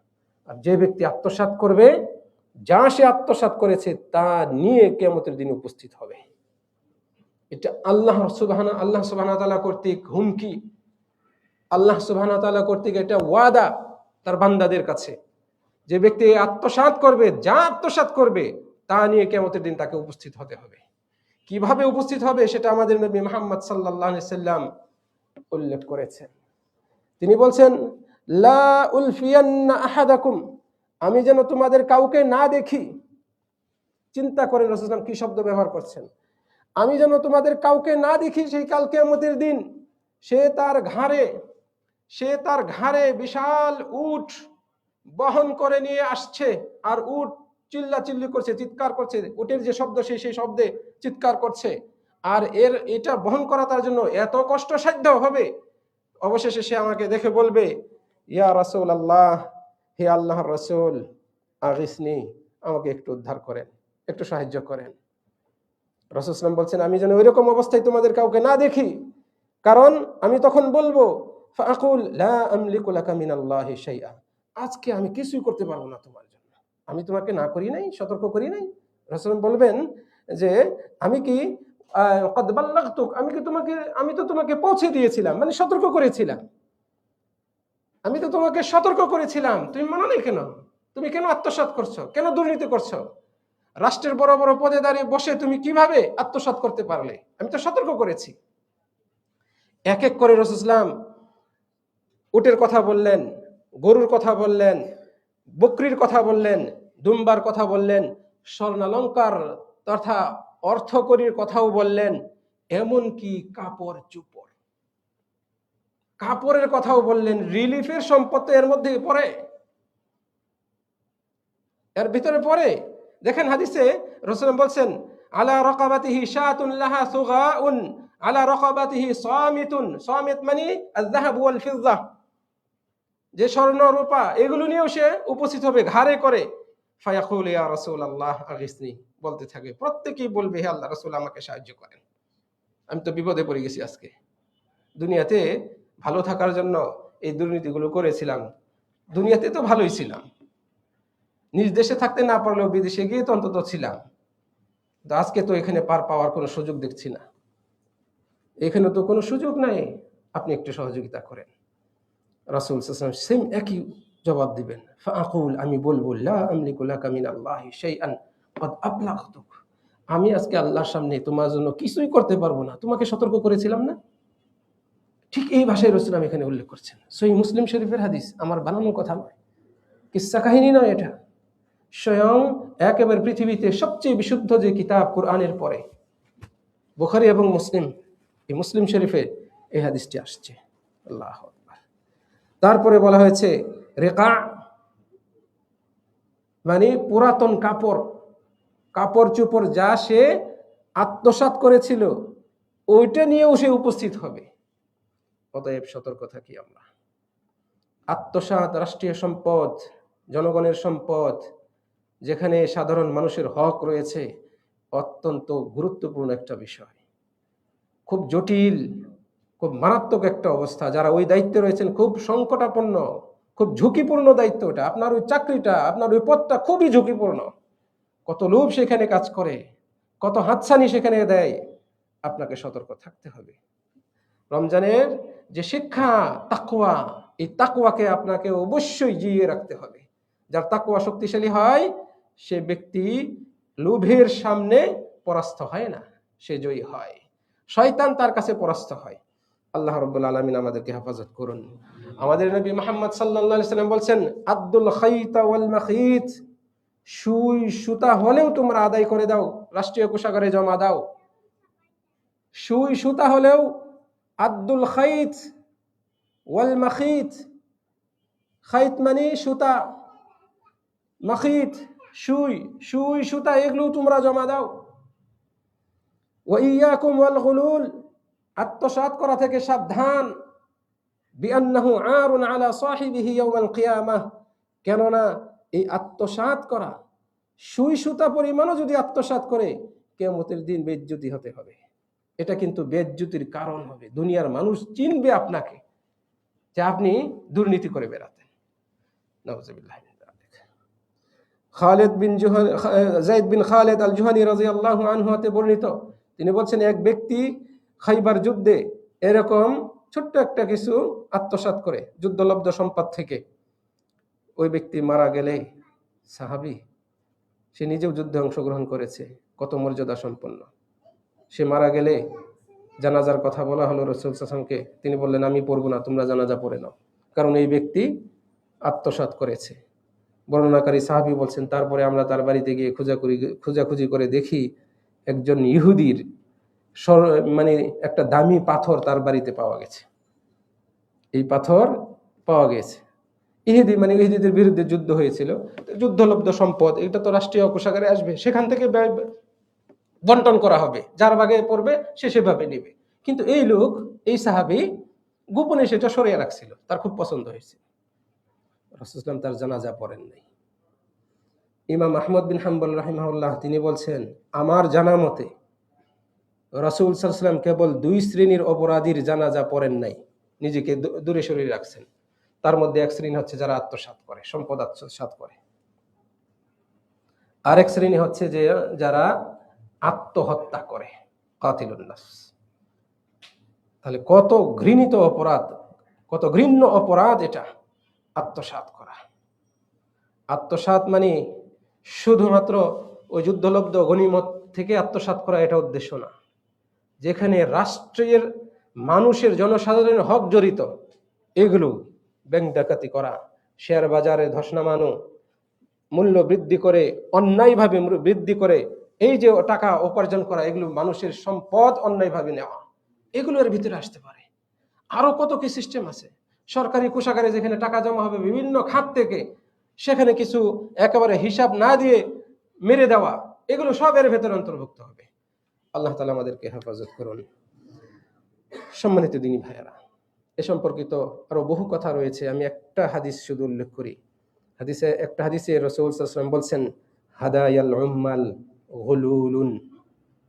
আর যে ব্যক্তি আত্মসাৎ করবে, যা সে আত্মসাৎ করেছে তা নিয়ে কিয়ামতের দিন উপস্থিত হবে। এটা আল্লাহ সুবহানাহু ওয়া তাআলা কর্তৃক হুমকি, আল্লাহ সুবহানাহু ওয়া তাআলা কর্তৃক এটা ওয়াদা তার বান্দাদের কাছে। যে ব্যক্তি আত্মসাৎ করবে, যা আত্মসাৎ করবে তা নিয়ে কিয়ামতের দিন তাকে উপস্থিত হতে হবে। কিভাবে উপস্থিত হবে সেটা আমাদের নবী মুহাম্মদ সাল্লাল্লাহু আলাইহি সাল্লাম উল্লেখ করেছেন। তিনি বলছেন, লা উলফিয়ান্না আহাদাকুম, আমি যেন তোমাদের কাউকে না দেখি। চিন্তা করেন রাসূল সাল্লাল্লাহু আলাইহি ওয়াসাল্লাম কি শব্দ ব্যবহার করছেন। আমি যেন তোমাদের কাউকে না দেখি সেই কাল কিয়ামতের দিন। সে তার ঘাড়ে বিশাল উট বহন করে নিয়ে আসছে, আর উট চিল্লাচিল্লি করছে, চিৎকার করছে, উটের যে শব্দ সেই শব্দে চিৎকার করছে, আর এটা বহন করা তার জন্য এত কষ্টসাধ্য হবে। অবশেষে সে আমাকে দেখে বলবে, ইয়া রাসূলুল্লাহ, হে আল্লাহর রাসূল, আগিসনি, আমাকে একটু উদ্ধার করেন, একটু সাহায্য করেন। রাসূল সাল্লাল্লাহু আলাইহি ওয়াসাল্লাম বলছেন, আমি যেন ওইরকম অবস্থায় তোমাদের কাউকে না দেখি, কারণ আমি তখন বলবো, ফাআকুল লা আমলিকু লাকা মিনাল্লাহি শাইআ, আজকে আমি কিছুই করতে পারবো না তোমার জন্য, আমি তোমাকে না করি নাই, সতর্ক করি নাই। রাসূল বলবেন যে, আমি কি ক্বাদ বাল্লাগতুক, আমি তো তোমাকে পৌঁছে দিয়েছিলাম, মানে সতর্ক করেছিলাম। আমি তো তোমাকে সতর্ক করেছিলাম, তুমি মানো নাই কেন? তুমি কেন আত্মসাৎ করছো, কেন দুর্নীতি করছো? রাষ্ট্রের বড় বড় পদে দাঁড়িয়ে বসে তুমি কিভাবে আত্মসাৎ করতে পারলে? আমি তো সতর্ক করেছি। এক এক করে রাসূল সাল্লাল্লাহু আলাইহি ওয়াসাল্লাম উটের কথা বললেন, গরুর কথা বললেন, বকরির কথা বললেন, দুম্বার কথা বললেন, স্বর্ণালঙ্কার তথা অর্থকরীর কথাও বললেন, এমনকি কাপড় চোপড়, কাপড়ের কথাও বললেন। রিলিফের সম্পদ এর মধ্যে পড়ে, এর ভিতরে পড়ে। দেখেন হাদিসে রাসূল বলছেন, আলা রাকাবাতিহি শাতুন লাহা সুগাউন আলা রাকাবাতিহি সামিতুন। সামিত মানে আয-যাহাব ওয়াল ফিদ্দা, যে স্বর্ণ রূপা এগুলো নিয়েও সে উপস্থিত হবে ঘাড়ে করে। ফায়াকুল ইয়া রাসূলুল্লাহ আগিসনি, বলতে থাকে, প্রত্যেকেই বলবে, হে আল্লাহ রাসূল আমাকে সাহায্য করেন, আমি তো বিপদে পড়ে গেছি। আজকে দুনিয়াতে ভালো থাকার জন্য এই দুর্নীতিগুলো করেছিলাম, দুনিয়াতে তো ভালোই ছিলাম, নিজ দেশে থাকতে না পারলেও বিদেশে গিয়ে তো অন্তত ছিলাম। আজকে তো এখানে পার পাওয়ার কোনো সুযোগ দেখছি না, এখানে তো কোনো সুযোগ নাই, আপনি একটু সহযোগিতা করেন। রাসূল সাল্লাল্লাহু আলাইহি ওয়াসাল্লাম সেম একই জবাব দিবেন। ফাআকুল, আমি বলবো, লা আমলিকু লাকা মিনাল্লাহি শাইআন ক্বাদ আবলাগতুক, আমি আজকে আল্লাহর সামনে তোমার জন্য কিছুই করতে পারবো না, তোমাকে সতর্ক করেছিলাম না? ঠিক এই ভাষায় রাসূল এখানে উল্লেখ করছেন। সহিহ মুসলিম শরীফের হাদিস, আমার বানানো কথা নয়, কিসসা কাহিনী নয়, এটা স্বয়ং একেবারে পৃথিবীতে সবচেয়ে বিশুদ্ধ যে কিতাব কোরআনের পরে বুখারী এবং মুসলিম, এই মুসলিম শরীফে এই হাদিসটি আসছে। আল্লাহু আকবার। তারপরে বলা হয়েছে রিকা মানে পুরাতন কাপড়, কাপড় চোপড় যা সে আত্মসাৎ করেছিল ওইটা নিয়েও সে উপস্থিত হবে। অতএব সতর্ক থাকি আমরা। আত্মসাৎ, রাষ্ট্রীয় সম্পদ, জনগণের সম্পদ, যেখানে সাধারণ মানুষের হক রয়েছে, অত্যন্ত গুরুত্বপূর্ণ একটা বিষয়, খুব জটিল, খুব মারাত্মক একটা অবস্থা। যারা ওই দায়িত্বে রয়েছেন খুব সংকটাপন্ন, খুব ঝুঁকিপূর্ণ দায়িত্ব ওটা। আপনার ওই চাকরিটা, আপনার ওই পদটা খুবই ঝুঁকিপূর্ণ। কত লোভ সেখানে কাজ করে, কত হাতছানি সেখানে দেয়, আপনাকে সতর্ক থাকতে হবে। রমজানের যে শিক্ষা তাকওয়া, এই তাকওয়াকে আপনাকে অবশ্যই জিইয়ে রাখতে হবে। যার তাকওয়া শক্তিশালী হয় সে ব্যক্তি লোভের সামনে পরাস্ত হয় না, সে জয়ী হয়, শয়তান তার কাছে পরাস্ত হয়। আল্লাহ রাব্বুল আলামিন আমাদেরকে হেফাজত করুন। আমাদের নবী মুহাম্মদ সাল্লাল্লাহু আলাইহি সাল্লাম বলছেন, আব্দুল খাইতা ওয়াল মাখিত, সুই সুতা হলেও তোমরা আদায় করে দাও, রাষ্ট্রীয় কোষাগারে জমা দাও। সুই সুতা হলেও, আব্দুল খাইত ওয়াল মাখিত, খাইত মানে সুতা, মাখিত সুই, সুই সুতা এগুলো তোমরা জমা দাও। ওয়া ইয়াকুম ওয়াল গুলুল, আত্মসাৎ করা থেকে সাবধান। বিআন্নাহু আরুন আলা সাহিবিহি ইয়াউমাল কিয়ামাহ, কেননা এই আত্মসাৎ করা, সুই সুতা পরিমাণও যদি আত্মসাৎ করে কিয়ামতের দিন বেইজ্জতি হতে হবে। এটা কিন্তু বেইজ্জতির কারণ হবে, দুনিয়ার মানুষ চিনবে আপনাকে যে আপনি দুর্নীতি করে বেড়াতেন। নাউযুবিল্লাহ। খালিদ বিন যায়েদ বিন খালিদ আল জুহানি রাদিয়াল্লাহু আনহু হতে বর্ণিত, তিনি বলছেন, এক ব্যক্তি খাইবার যুদ্ধে এরকম ছোট্ট একটা কিছু আত্মসাৎ করে যুদ্ধলব্ধ সম্পদ থেকে, ওই ব্যক্তি মারা গেলে, সাহাবী, সে নিজেও যুদ্ধে অংশগ্রহণ করেছে, কত মর্যাদা সম্পন্ন, সে মারা গেলে জানাজার কথা বলা হলো রাসূল সাল্লাল্লাহু আলাইহি ওয়াসাল্লামকে। তিনি বললেন, আমি পড়বো না, তোমরা জানাজা পড়ে নাও, কারণ এই ব্যক্তি আত্মসাৎ করেছে। বর্ণনাকারী সাহাবী বলছেন, তারপরে আমরা তার বাড়িতে গিয়ে খোঁজাখুঁজি করে দেখি একজন ইহুদির মানে একটা দামি পাথর তার বাড়িতে পাওয়া গেছে। এই পাথর পাওয়া গেছে, ইহুদি মানে ইহুদিদের বিরুদ্ধে যুদ্ধ হয়েছিল, যুদ্ধলব্ধ সম্পদ, এটা তো রাষ্ট্রীয় কোষাগারে আসবে, সেখান থেকে বন্টন করা হবে, যার ভাগে পড়বে সে সেভাবে নেবে। কিন্তু এই লোক, এই সাহাবী গোপনে সেটা সরিয়ে রাখছিল, তার খুব পছন্দ হয়েছে। রাসূল সাল্লাল্লাহু আলাইহি ওয়াসাল্লাম তার জানাজা পড়েন নাই। ইমাম আহমদ বিন হাম্বল রাহিমাহুল্লাহ তিনি বলছেন, আমার জানা মতে রাসূল সাল্লাল্লাহু আলাইহি ওয়াসাল্লাম কেবল দুই শ্রেণীর অপরাধীর জানাজা পড়েন নাই, নিজেকে দূরে সরিয়ে রাখছেন। তার মধ্যে এক শ্রেণী হচ্ছে যারা আত্মসাৎ করে, সম্পদ আত্মসাৎ করে। আরেক শ্রেণী হচ্ছে যে যারা আত্মহত্যা করে, কাতিলুন নাফস। তাহলে কত ঘৃণিত অপরাধ, কত ঘৃণ্য অপরাধ এটা। আত্মসাৎ করা। আত্মসাৎ মানে শুধুমাত্র ওই যুদ্ধলব্ধ গনিমত থেকে আত্মসাৎ করা, এটা উদ্দেশ্য না। যেখানে রাষ্ট্রের মানুষের জনসাধারণের হক জড়িত, এগুলো ব্যাংক ডাকাতি করা, শেয়ার বাজারে ধস নামানো, মূল্য বৃদ্ধি করে অন্যায়ভাবে বৃদ্ধি করে এই যে টাকা উপার্জন করা, এগুলো মানুষের সম্পদ অন্যায়ভাবে নেওয়া, এগুলো এর ভিতরে আসতে পারে। আরো কত কি সিস্টেম আছে। সরকারি কোষাগারে যেখানে টাকা জমা হবে বিভিন্ন খাত থেকে, সেখানে কিছু একেবারে হিসাব না দিয়ে মেরে দেওয়া, এগুলো সব এর ভেতরে অন্তর্ভুক্ত হবে। আল্লাহ তাআলা আমাদেরকে হেফাজত করুন। সম্মানিত দিনী ভাইয়েরা, এ সম্পর্কিত আরো বহু কথা রয়েছে, আমি একটা হাদিস শুধু উল্লেখ করি। একটা হাদিসে রাসূল সাল্লাল্লাহু আলাইহি ওয়াসাল্লাম বলছেন, হাদায়াল উম্মাল গুলুলুন,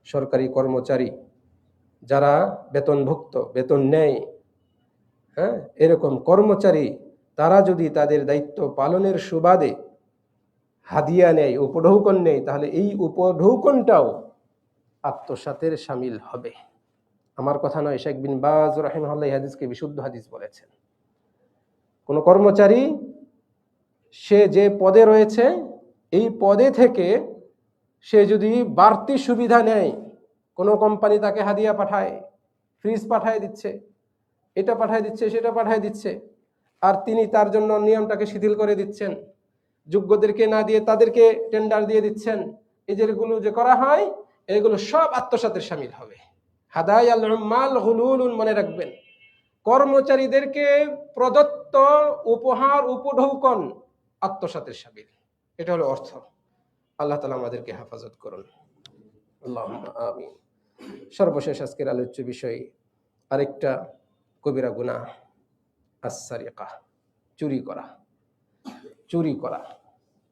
সরকারি কর্মচারী যারা বেতনভুক্ত, বেতন নেয়, হ্যাঁ, এরকম কর্মচারী তারা যদি তাদের দায়িত্ব পালনের সুবাদে হাদিয়া নেয়, উপঢৌকন নেয়, তাহলে এই উপঢৌকনটাও আত্মসাতের শামিল হবে। আমার কথা নয়, শেখ বিন বাজ রাহিমাহুল্লাহ হাদিসকে বিশুদ্ধ হাদিস বলেছেন। কোন কর্মচারী সে যে পদে রয়েছে, এই পদে থেকে সে যদি বাড়তি সুবিধা নেয়, কোনো কোম্পানি তাকে হাদিয়া পাঠায়, ফ্রিজ পাঠায় দিচ্ছে, এটা পাঠায় দিচ্ছে, সেটা পাঠায় দিচ্ছে, আর তিনি তার জন্য নিয়মটাকে শিথিল করে দিচ্ছেন, যোগ্যদেরকে না দিয়ে তাদেরকে টেন্ডার দিয়ে দিচ্ছেন, এই যেগুলো যে করা হয়, এগুলো সব আত্মসাতের শামিল হবে। হাদায়াল উম্মাল গুলুলুন, মনে রাখবেন, কর্মচারীদেরকে প্রদত্ত উপহার, উপঢৌকন আত্মসাতের শামিল। এটা হলো অর্থ। আল্লাহ তাআলা আমাদেরকে হেফাজত করুন, আল্লাহুম্মা আমিন। সর্বশেষ আজকের আলোচ্য বিষয় আরেকটা কবিরা গুনাহ, আস-সারিকা, চুরি করা। চুরি করা,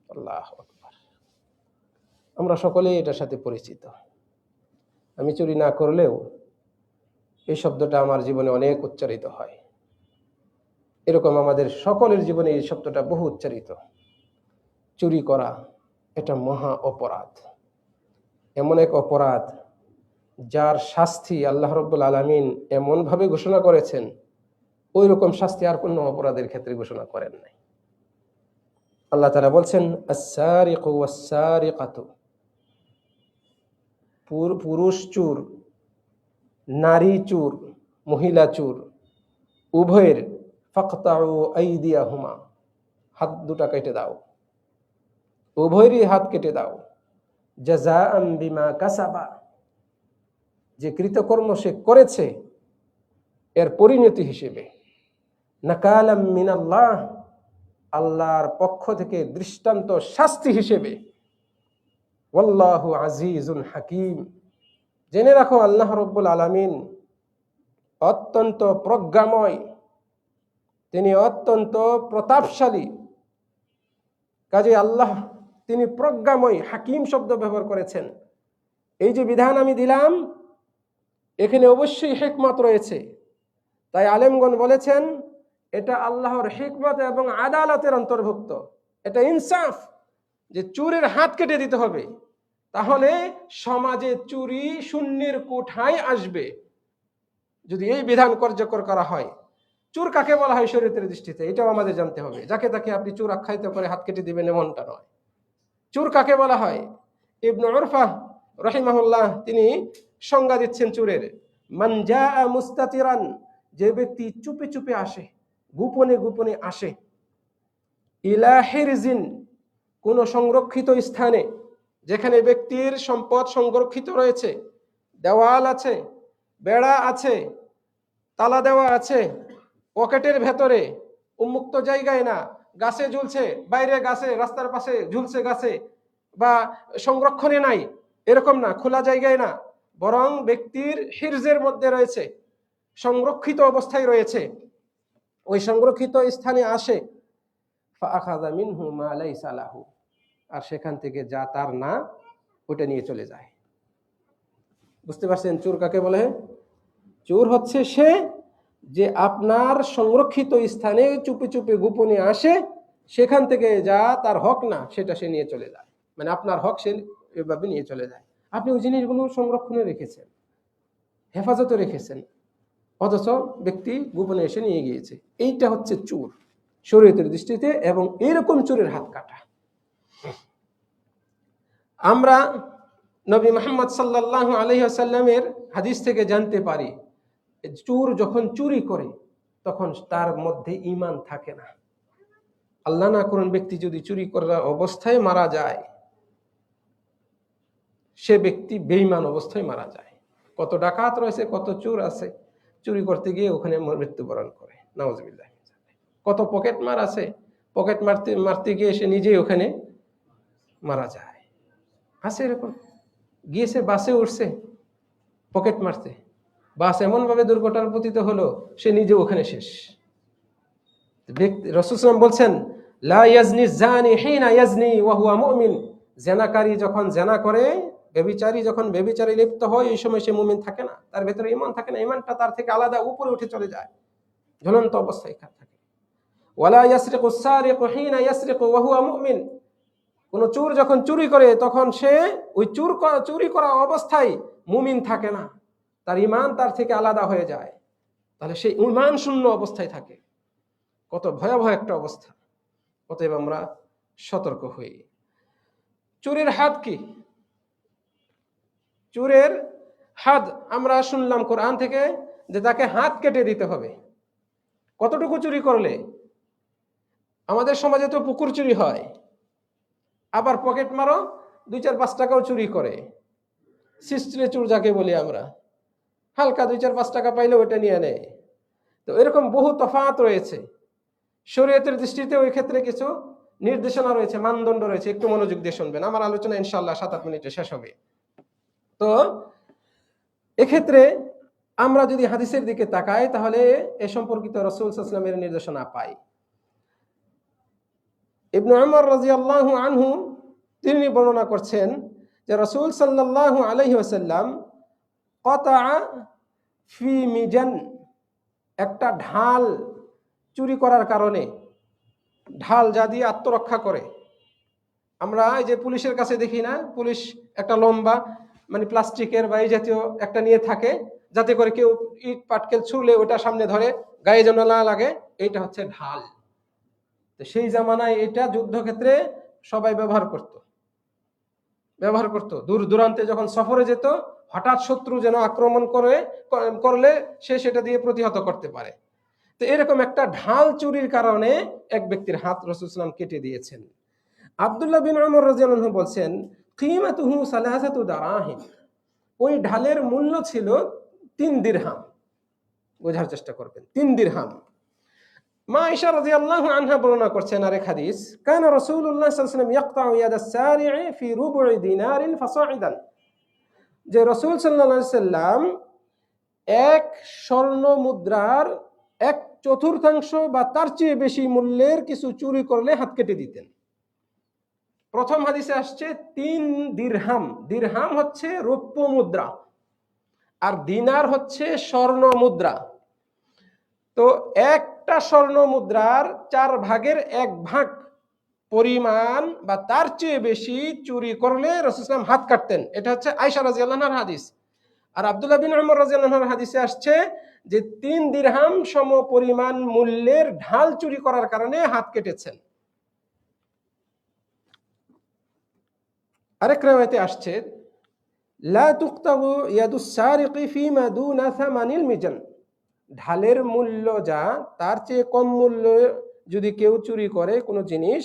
আল্লাহু আকবার। আমরা সকলেই এটার সাথে পরিচিত। আমি চুরি না করলেও এই শব্দটা আমার জীবনে অনেক উচ্চারিত হয়। এরকম আমাদের সকলের জীবনে এই শব্দটা বহু উচ্চারিত। চুরি করা এটা মহা অপরাধ, এমন এক অপরাধ যার শাস্তি আল্লাহ রাব্বুল আলামিন এমন ভাবে ঘোষণা করেছেন, ওই রকম শাস্তি আর কোনো অপরাধের ক্ষেত্রে ঘোষণা করেন নাই। আল্লাহ তাআলা বলছেন, আস-সারিকু ওয়াস-সারিকাতু, পুরুষ চোর, নারী চোর, মহিলা চোর, উভয়ের ফাকতাউ আইদিয়াহুমা, হাত দুটা কেটে দাও, উভয়েরই হাত কেটে দাও, জাযাআম বিমা কাসাবা, যে কৃতকর্ম সে করেছে এর পরিণতি হিসেবে, নাকালাম মিনাল্লাহ, আল্লাহর পক্ষ থেকে দৃষ্টান্ত শাস্তি হিসেবে, ওয়াল্লাহু আজিজুন হাকিম, জেনে রাখো আল্লাহ রাব্বুল আলামিন অত্যন্ত প্রজ্ঞাময়, তিনি অত্যন্ত প্রতাপশালী। কাজে আল্লাহ তিনি প্রজ্ঞাময়, হাকিম শব্দ ব্যবহার করেছেন। এই যে বিধান আমি দিলাম, এখানে অবশ্যই হিকমত রয়েছে। তাই আলেমগণ বলেছেন এটা আল্লাহর হিকমত এবং আদালতের অন্তর্ভুক্ত। এটা ইনসাফ যে চোরের হাত কেটে দিতে হবে, তাহলে সমাজে চুরি শূন্যের কোঠায় আসবে যদি এই বিধান কার্যকর করা হয়। চোর কাকে বলা হয় শরীয়তের দৃষ্টিতে, এটাও আমাদের জানতে হবে। যাকে তাকে আপনি চোর আখ্যায়িত করে হাত কেটে দিবেন এমনটা নয়। চোর কাকে বলা হয়? ইবনে উরফা রাহিমাহুল্লাহ তিনি সংজ্ঞা দিচ্ছেন চোরের, মান জাআ মুস্তাতিরান, যে ব্যক্তি চুপে চুপে আসে, গোপনে গোপনে আসে, ইলা হিরজিন, কোন সংরক্ষিত স্থানে, যেখানে ব্যক্তির সম্পদ সংরক্ষিত রয়েছে, দেওয়াল আছে, বেড়া আছে, তালা দেওয়া আছে, পকেটের ভেতরে, উন্মুক্ত জায়গায় না, গাছে ঝুলছে, বাইরে গাছে, রাস্তার পাশে ঝুলছে গাছে, বা সংরক্ষণে নাই এরকম না, খোলা জায়গায় না, বরং ব্যক্তির হিরজের মধ্যে রয়েছে, সংরক্ষিত অবস্থায় রয়েছে, ওই সংরক্ষিত স্থানে আসে, ফাআখাযা মিনহু মা লাইসা লাহু, আর সেখান থেকে যা তার না ওটা নিয়ে চলে যায়। বুঝতে পারছেন চোর কাকে বলে? চোর হচ্ছে সে যে আপনার সংরক্ষিত স্থানে চুপে চুপে গোপনে আসে, সেখান থেকে যা তার হক না সেটা সে নিয়ে চলে যায়, মানে আপনার হক সে এভাবে নিয়ে চলে যায়। আপনি ওই জিনিসগুলো সংরক্ষণে রেখেছেন, হেফাজতে রেখেছেন, অথচ ব্যক্তি গোপনে এসে নিয়ে গিয়েছে। এইটা হচ্ছে চোর। শরীয়তের দৃষ্টিতে, এবং এরকম চোরের হাত কাটা। আমরা নবী মুহাম্মদ সাল্লাল্লাহু আলাইহি ওয়াসাল্লামের হাদিস থেকে জানতে পারি, চোর যখন চুরি করে তখন তার মধ্যে ঈমান থাকে না। আল্লাহ না করুন ব্যক্তি যদি চুরি করার অবস্থায় মারা যায়, সে ব্যক্তি বেঈমান অবস্থায় মারা যায়। কত ডাকাত রয়েছে, কত চোর আছে, চুরি করতে গিয়ে ওখানে মৃত্যুবরণ করে, নাউজুবিল্লাহ। কত পকেটমার আছে, পকেট মারতে মারতে গিয়ে সে নিজেই ওখানে মারা যায়। আছে এরকম, গিয়েছে বাসে উঠছে পকেট মারতে, বাস এমন ভাবে দুর্ঘটনার পতিত হলো সে নিজে ওখানে শেষ। রাসূল সাল্লাল্লাহু আলাইহি ওয়াসাল্লাম বলছেন, লা ইয়াজনি জানি হিনা ইয়াজনি ওয়া হুয়া মুমিন, জেনাকারী যখন জেনা করে, ব্যভিচারী যখন ব্যভিচারে লিপ্ত হয়, এই সময় সে মুমিন থাকে না, তার ভেতরে ঈমান থাকে না, ঈমানটা তার থেকে আলাদা উপরে উঠে চলে যায়, ঝুলন্ত অবস্থায় থাকে। ওয়ালা ইয়াসরিকু সারিকু হিনা ইয়াসরিকু ওয়া হুয়া মুমিন, কোন চোর যখন চুরি করে তখন সে ওই চুরি করা অবস্থায় মুমিন থাকে না, তার ঈমান তার থেকে আলাদা হয়ে যায়, তাহলে সেই ঈমান শূন্য অবস্থায় থাকে। কত ভয়াবহ একটা অবস্থা। অতএব আমরা সতর্ক হই। চোরের হাত কি? চোরের হাত আমরা শুনলাম কোরআন থেকে যে তাকে হাত কেটে দিতে হবে। কতটুকু চুরি করলে? আমাদের সমাজে তো পুকুর চুরি হয়, আবার পকেট মারো 2-4-5 টাকাও চুরি করে, সিস্ট্রে চোর যাকে বলি আমরা, হালকা 2-4-5 টাকা পাইলে ওটা নিয়ে নেয়। তো এরকম বহু তফাৎ রয়েছে। শরীয়তের দৃষ্টিতে ওই ক্ষেত্রে কিছু নির্দেশনা রয়েছে, মানদণ্ড রয়েছে। একটু মনোযোগ দিয়ে শুনবেন, আমার আলোচনা ইনশাআল্লাহ 7-8 মিনিটে শেষ হবে। তো এক্ষেত্রে আমরা যদি হাদিসের দিকে তাকাই তাহলে এ সম্পর্কিত রাসূল সাল্লাল্লাহু আলাইহি ওয়াসাল্লামের নির্দেশনা পাই। ইবনে উমর রাদিয়াল্লাহু আনহু তিনি বর্ণনা করছেন যে রাসূল সাল্লাল্লাহু আলাইহি ওয়াসাল্লাম কাতা ফি মিজান, একটা ঢাল চুরি করার কারণে, ঢাল যা দিয়ে আত্মরক্ষা করে, আমরা এই যে পুলিশের কাছে দেখি না, পুলিশ একটা লম্বা মানে প্লাস্টিকের বা এই জাতীয় একটা নিয়ে থাকে, যাতে করে কেউ ইট পাটকেল ছুঁড়লে ওটা সামনে ধরে গায়ে যেন না লাগে, এইটা হচ্ছে ঢাল। তো সেই জামানায় এটা যুদ্ধক্ষেত্রে সবাই ব্যবহার করত। দূর দূরান্তে যখন সফরে যেত, হঠাৎ শত্রু যেন আক্রমণ করলে সে সেটা দিয়ে প্রতিহত করতে পারে। তো এরকম একটা ঢাল চুরির কারণে এক ব্যক্তির হাত রাসূল সাল্লাল্লাহু আলাইহি ওয়াসাল্লাম কেটে দিয়েছেন। আব্দুল্লাহ বিন উমর রাদিয়াল্লাহু আনহু বলছেন, কিমাতুহু সালাসাতু দারাহিম, ওই ঢালের মূল্য ছিল 3 দিরহাম। বোঝার চেষ্টা করবেন, 3 দিরহাম। মা আয়েশা রাদিয়াল্লাহু আনহা বর্ণনা করছেন আরেক হাদিস, কানা রাসূলুল্লাহ সাল্লাল্লাহু আলাইহি ওয়াসাল্লাম ইয়াকতাউ ইয়াদাস সারি'i ফি রুবু'i দিনারিন ফাসা'iদান, যে রাসূল সাল্লাল্লাহু আলাইহি ওয়াসাল্লাম এক স্বর্ণ মুদ্রার 1/4 বা তার চেয়ে বেশি মূল্যের কিছু চুরি করলে হাত কেটে দিতেন। প্রথম হাদিসে আসছে 3 দিরহাম। দিরহাম হচ্ছে রৌপ্য মুদ্রা, আর দিনার হচ্ছে স্বর্ণ মুদ্রা। তো একটা স্বর্ণ মুদ্রার 4 ভাগের 1 ভাগ পরিমাণ বা তার চেয়ে বেশি চুরি করলে রাসূল সাল্লাল্লাহু আলাইহি ওয়াসাল্লাম হাত কাটতেন। এটা হচ্ছে আয়েশা রাদিয়াল্লাহু আনহার হাদিস। আর আব্দুল্লাহ বিন উমর রাদিয়াল্লাহু আনহুর হাদিসে আসছে যে 3 দিরহাম সম পরিমাণ মূল্যের ঢাল চুরি করার কারণে হাত কেটেছেন। আরেক রাওয়ায়াতে আসছে, লা তুক্তাবু ইয়াদুস সারিকি ফিমা দুনা থামানিল মিজান, ঢালের মূল্য যা তার চেয়ে কম মূল্য যদি কেউ চুরি করে কোনো জিনিস,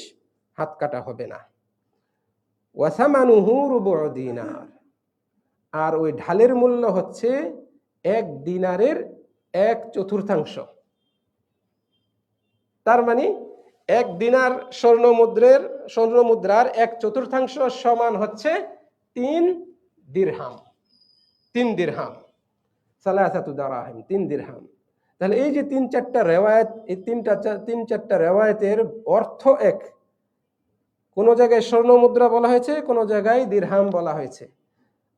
হাত কাটা হবে না। ওয়া থামানুহু রুবু দিনার, আর ওই ঢালের মূল্য হচ্ছে 1 দিনারের 1/4। তার মানে 1 দিনার স্বর্ণ মুদ্রার 1/4 সমান হচ্ছে 3 দিরহাম। 3 দিরহাম, সালাসাতু দারাহিম, 3 দিরহাম। তাহলে এই যে 3-4টা রিওয়ায়াত, এই 3-4টা রিওয়ায়াতের অর্থ এক। কোন জায়গায় স্বর্ণ মুদ্রা বলা হয়েছে, কোন জায়গায় দিরহাম বলা হয়েছে।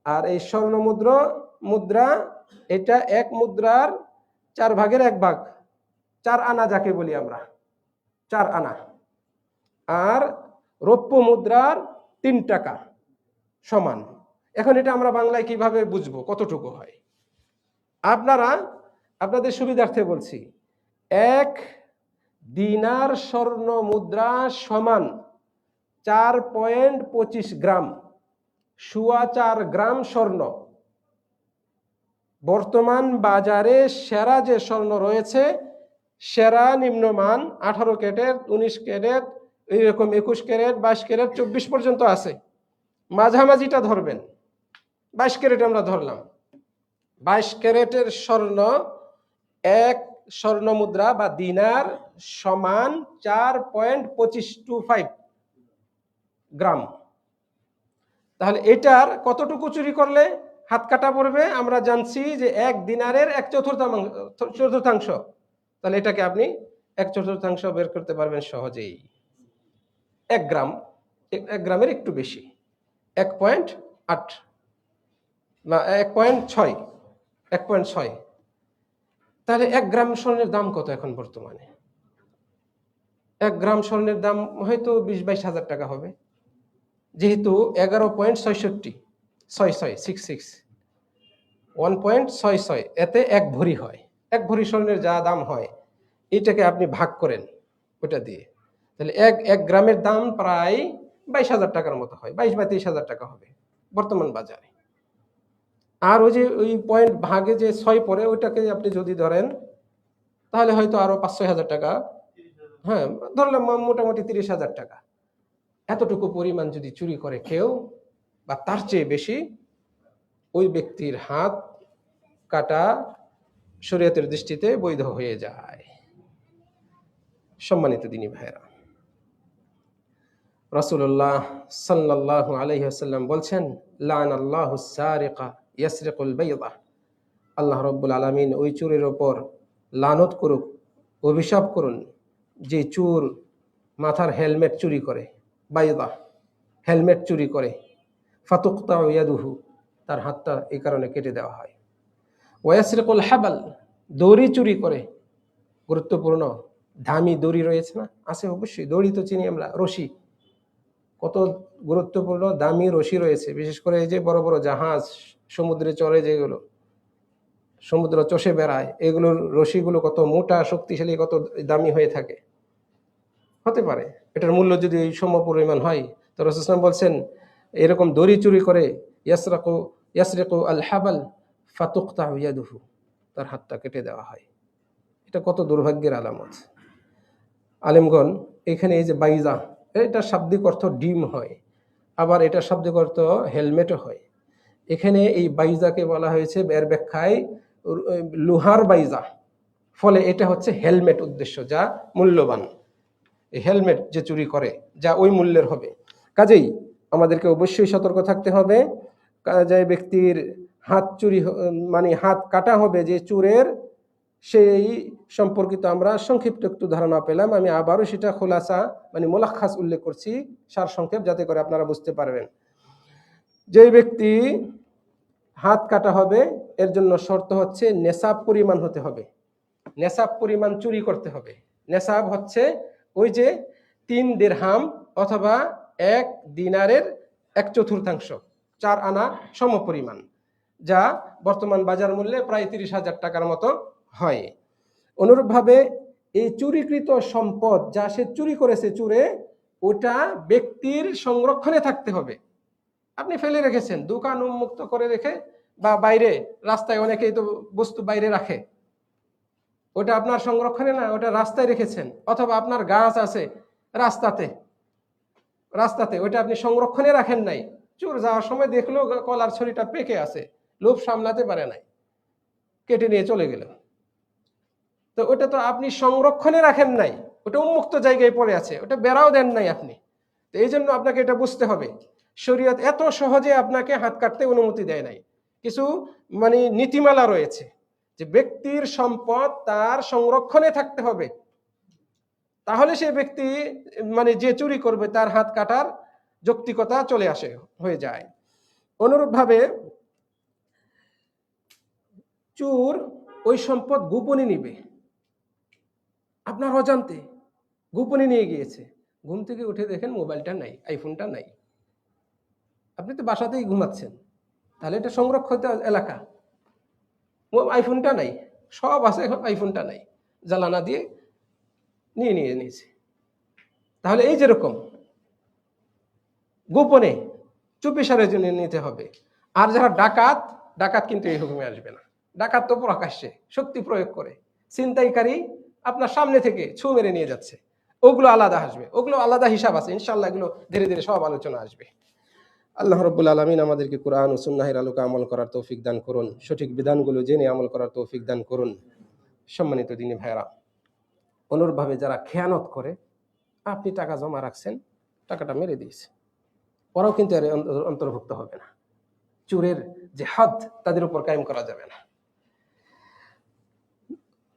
আর এই স্বর্ণ মুদ্রা এটা 1 মুদ্রার 4 ভাগের 1 ভাগ, 4 আনা যাকে বলি আমরা, 4 আনা। আর রৌপ্য মুদ্রার 3 টাকা সমান। এখন এটা আমরা বাংলায় কিভাবে বুঝবো কতটুকু হয়? আপনাদের সুবিধার্থে বলছি, 1 দিনার স্বর্ণ মুদ্রা সমান 4.25 গ্রাম, 4.25 গ্রাম স্বর্ণ। বর্তমান বাজারে সেরা যে স্বর্ণ রয়েছে, সেরা নিম্নমান 18 ক্যারেট, 19 ক্যারেট, এইরকম 21 ক্যারেট, 22 ক্যারেট, 24 পর্যন্ত আছে। মাঝামাঝিটা ধরবেন, 22 ক্যারেট আমরা ধরলাম। 22 ক্যারেটের স্বর্ণ, এক স্বর্ণ মুদ্রা বা দিনার সমান 4.25 গ্রাম। তাহলে এটার কতটুকু চুরি করলে হাত কাটা পড়বে? আমরা জানছি যে এক দিনারের 1/4। তাহলে এটাকে আপনি 1/4 বের করতে পারবেন সহজেই। 1 গ্রাম, 1 গ্রামের একটু বেশি, 1.8 না 1.6, 1.6। তাহলে 1 গ্রাম স্বর্ণের দাম কত এখন বর্তমানে? 1 গ্রাম স্বর্ণের দাম হয়তো 20-22 হাজার টাকা হবে, যেহেতু 1.66 এতে 1 ভরি হয়। 1 ভরি স্বর্ণের যা দাম হয়, এটাকে আপনি ভাগ করেন ওটা দিয়ে, তাহলে 1 গ্রামের দাম প্রায় 22 হাজার টাকার মতো হয়, 22 বা 23 হাজার টাকা হবে বর্তমান বাজারে। আর ওই যে ওই পয়েন্ট ভাগে যে 6 পড়ে, ওইটাকে আপনি যদি ধরেন তাহলে হয়তো আরো 5-6 হাজার টাকা, হ্যাঁ ধরলাম মোটামুটি 30 হাজার টাকা। এতটুকু পরিমাণ যদি চুরি করে কেউ বা তার চেয়ে বেশি, ওই ব্যক্তির হাত কাটা শরীয়তের দৃষ্টিতে বৈধ হয়ে যায়। সম্মানিত দিনী ভাইরা, রাসূলুল্লাহ সাল্লাল্লাহু আলাইহি ওয়াসাল্লাম বলছেন, লানাল্লাহু সারিকা ইয়াসরিকুল বাইদা। আল্লাহ রাব্বুল আলামিন ওই চোরের ওপর লানত করুক, অভিশাপ করুন যে চোর মাথার হেলমেট চুরি করে, বাইদা হেলমেট চুরি করে, ফাতুকতাউ ইয়াদুহু, তার হাতটা এই কারণে কেটে দেওয়া হয়। ওয়াসরিকুল হাবাল, দড়ি চুরি করে, গুরুত্বপূর্ণ দামি দড়ি রয়েছে না, আছে অবশ্যই, দড়ি তো চিনি আমরা, রশি, কত গুরুত্বপূর্ণ দামি রশি রয়েছে, বিশেষ করে এই যে বড় বড় জাহাজ সমুদ্রে চলে, যেগুলো সমুদ্র চষে বেড়ায়, এগুলোর রশিগুলো কত মোটা, শক্তিশালী, কত দামি হয়ে থাকে। হতে পারে এটার মূল্য যদি এই সম পরিমাণ হয়, তো রাসূল সাল্লাল্লাহু আলাইহি ওয়াসাল্লাম বলছেন এরকম দড়ি চুরি করে, ইয়াসরিকু আল হাবাল ফাতুকতাউ ইয়াদুহু, তার হাতটা কেটে দেওয়া হয়। এটা কত দুর্ভাগ্যের আলামত। আলেমগণ, এখানে এই যে বাইজা, এটা শাব্দিক অর্থ ডিম হয়, আবার এটা শাব্দিক অর্থ হেলমেটও হয়। এখানে এই বাইজাকে বলা হয়েছে এর ব্যাখ্যায় লোহার বাইজা, ফলে এটা হচ্ছে হেলমেট উদ্দেশ্য, যা মূল্যবান। এই হেলমেট যে চুরি করে, যা ওই মূল্যের হবে। কাজেই আমাদেরকে অবশ্যই সতর্ক থাকতে হবে। যে ব্যক্তির হাত চুরি মানে হাত কাটা হবে যে চোরের, সেই সম্পর্কিত আমরা সংক্ষিপ্ত একটু ধারণা পেলাম। আমি আবারও সেটা খোলাসা মানে মোলাক্খাস উল্লেখ করছি, সার সংক্ষেপ, যাতে করে আপনারা বুঝতে পারবেন। যে ব্যক্তি হাত কাটা হবে, এর জন্য শর্ত হচ্ছে নেসাব পরিমাণ হতে হবে, নেসাব পরিমাণ চুরি করতে হবে। নেসাব হচ্ছে ওই যে 3 দিরহাম অথবা 1 দিনারের 1/4, 4 আনা সম পরিমাণ, যা বর্তমান বাজার মূল্যে প্রায় 30 হাজার টাকার মতো হয়। অনুরূপভাবে এই চুরিকৃত সম্পদ যা সে চুরি করেছে চোরে, ওটা ব্যক্তির সংরক্ষণে থাকতে হবে। আপনি ফেলে রেখেছেন, দোকান উন্মুক্ত করে রেখে, বা বাইরে রাস্তায় অনেকেই তো বস্তু বাইরে রাখে, ওটা আপনার সংরক্ষণে না, ওটা রাস্তায় রেখেছেন, অথবা আপনার গাছ আছে রাস্তাতে ওটা আপনি সংরক্ষণে রাখেন নাই, চোর যাওয়ার সময় দেখলো কলার ছড়িটা পেকে আছে, লোভ সামলাতে পারে নাই, কেটে নিয়ে চলে গেল। তো ওটা তো আপনি সংরক্ষণে রাখেন নাই, ওটা উন্মুক্ত জায়গায় পড়ে আছে, ওটা বেড়াও দেন নাই আপনি। তো এই জন্য আপনাকে এটা বুঝতে হবে, শরীয়ত এত সহজে আপনাকে হাত কাটতে অনুমতি দেয় নাই। কিছু মানে নীতিমালা রয়েছে যে ব্যক্তির সম্পদ তার সংরক্ষণে থাকতে হবে, তাহলে সে ব্যক্তি মানে যে চুরি করবে তার হাত কাটার যৌক্তিকতা চলে আসে, হয়ে যায়। অনুরূপভাবে চোর ওই সম্পদ গোপনে নিবে, আপনার অজান্তে গোপনে নিয়ে গিয়েছে, ঘুম থেকে উঠে দেখেন মোবাইলটা নাই, আইফোনটা নাই, আপনি তো বাসাতেই ঘুমাচ্ছেন, তাহলে এটা সংরক্ষিত এলাকা, আইফোনটা নাই, সব আছে, এখন আইফোনটা নাই, জ্বালানা দিয়ে নিয়েছে। তাহলে এই যেরকম গোপনে চুপিসারের জন্য নিতে হবে। আর যারা ডাকাত কিন্তু এই হুকুমে আসবে না। ডাকাত তো প্রকাশ্যে শক্তি প্রয়োগ করে, ছিনতাইকারী আপনার সামনে থেকে ছু মেরে নিয়ে যাচ্ছে, ওগুলো আলাদা আসবে, ওগুলো আলাদা হিসাব আছে ইনশাআল্লাহ, এগুলো ধীরে ধীরে সব আলোচনা আসবে। আল্লাহ রাব্বুল আলামিন আমাদেরকে কোরআন ও সুন্নাহের আলোকে আমল করার তৌফিক দান করুন, সঠিক বিধানগুলো জেনে আমল করার তৌফিক দান করুন। সম্মানিত দিনী ভাইরা, অনুরূপভাবে যারা খেয়ানত করে, আপনি টাকা জমা রাখছেন, টাকাটা মেরে দিয়েছে, ওরাও কিন্তু এর অন্তর্ভুক্ত হবে না। চোরের যে হদ তাদের উপর কায়েম করা যাবে না।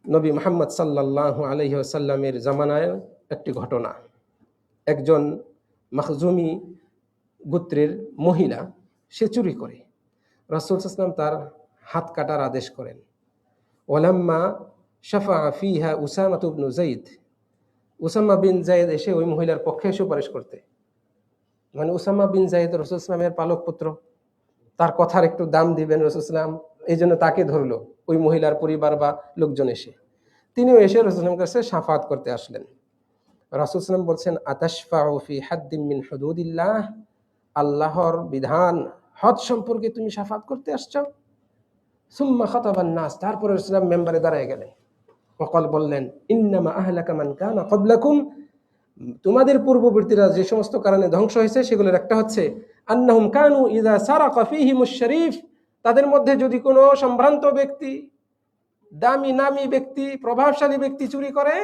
নবী মুহাম্মদ সাল্লাল্লাহু আলাইহি ওয়াসাল্লামের জামানায় একটি ঘটনা, একজন মাখজুমি গোত্রের মহিলা, সে চুরি করে। রাসূল সাল্লাল্লাহু আলাইহি ওয়াসাল্লাম তার হাত কাটার আদেশ করেন। ওয়ালাম্মা শাফা ফিহা উসামা ইবনে যায়েদ, উসামা বিন যায়েদ এসে ওই মহিলার পক্ষে সুপারিশ করতে, মানে উসামা বিন যায়েদ রাসূল সাল্লাল্লাহু আলাইহি ওয়াসাল্লামের পালক পুত্র, তার কথার একটু দাম দিবেন রাসূল সাল্লাল্লাহু আলাইহি ওয়াসাল্লাম, এই জন্য তাকে ধরলো ওই মহিলার পরিবার বা লোকজন এসে। তিনিও এসে রাসূল সাল্লাল্লাহু আলাইহি ওয়াসাল্লামের কাছে শাফাত করতে আসলেন। রাসূল সাল্লাল্লাহু আলাইহি ওয়াসাল্লাম বলছেন, আতাশফাউ ফি হাদ্দিন মিন হুদুদিল্লাহ, আল্লাহর বিধান হদ সম্পর্কে তুমি শাফাত করতে আসছো? সুম্মা খাতাবান নাস, তারপরে রাসূল সাল্লাল্লাহু আলাইহি ওয়াসাল্লাম মেম্বারে দাঁড়ায় গেলেন। ওয়াকাল বললেন, ইন্নামা আহলাকা মান কানা ক্বাবলাকুম, তোমাদের পূর্ববর্তীরা যে সমস্ত কারণে ধ্বংস হয়েছে সেগুলোর একটা হচ্ছে আন্নাহুম কানু ইযা সারাকা ফীহিমুশ শরীফ, তাদের মধ্যে যদি কোনো সম্ভ্রান্ত ব্যক্তি, দামি নামী ব্যক্তি, প্রভাবশালী ব্যক্তি চুরি করে,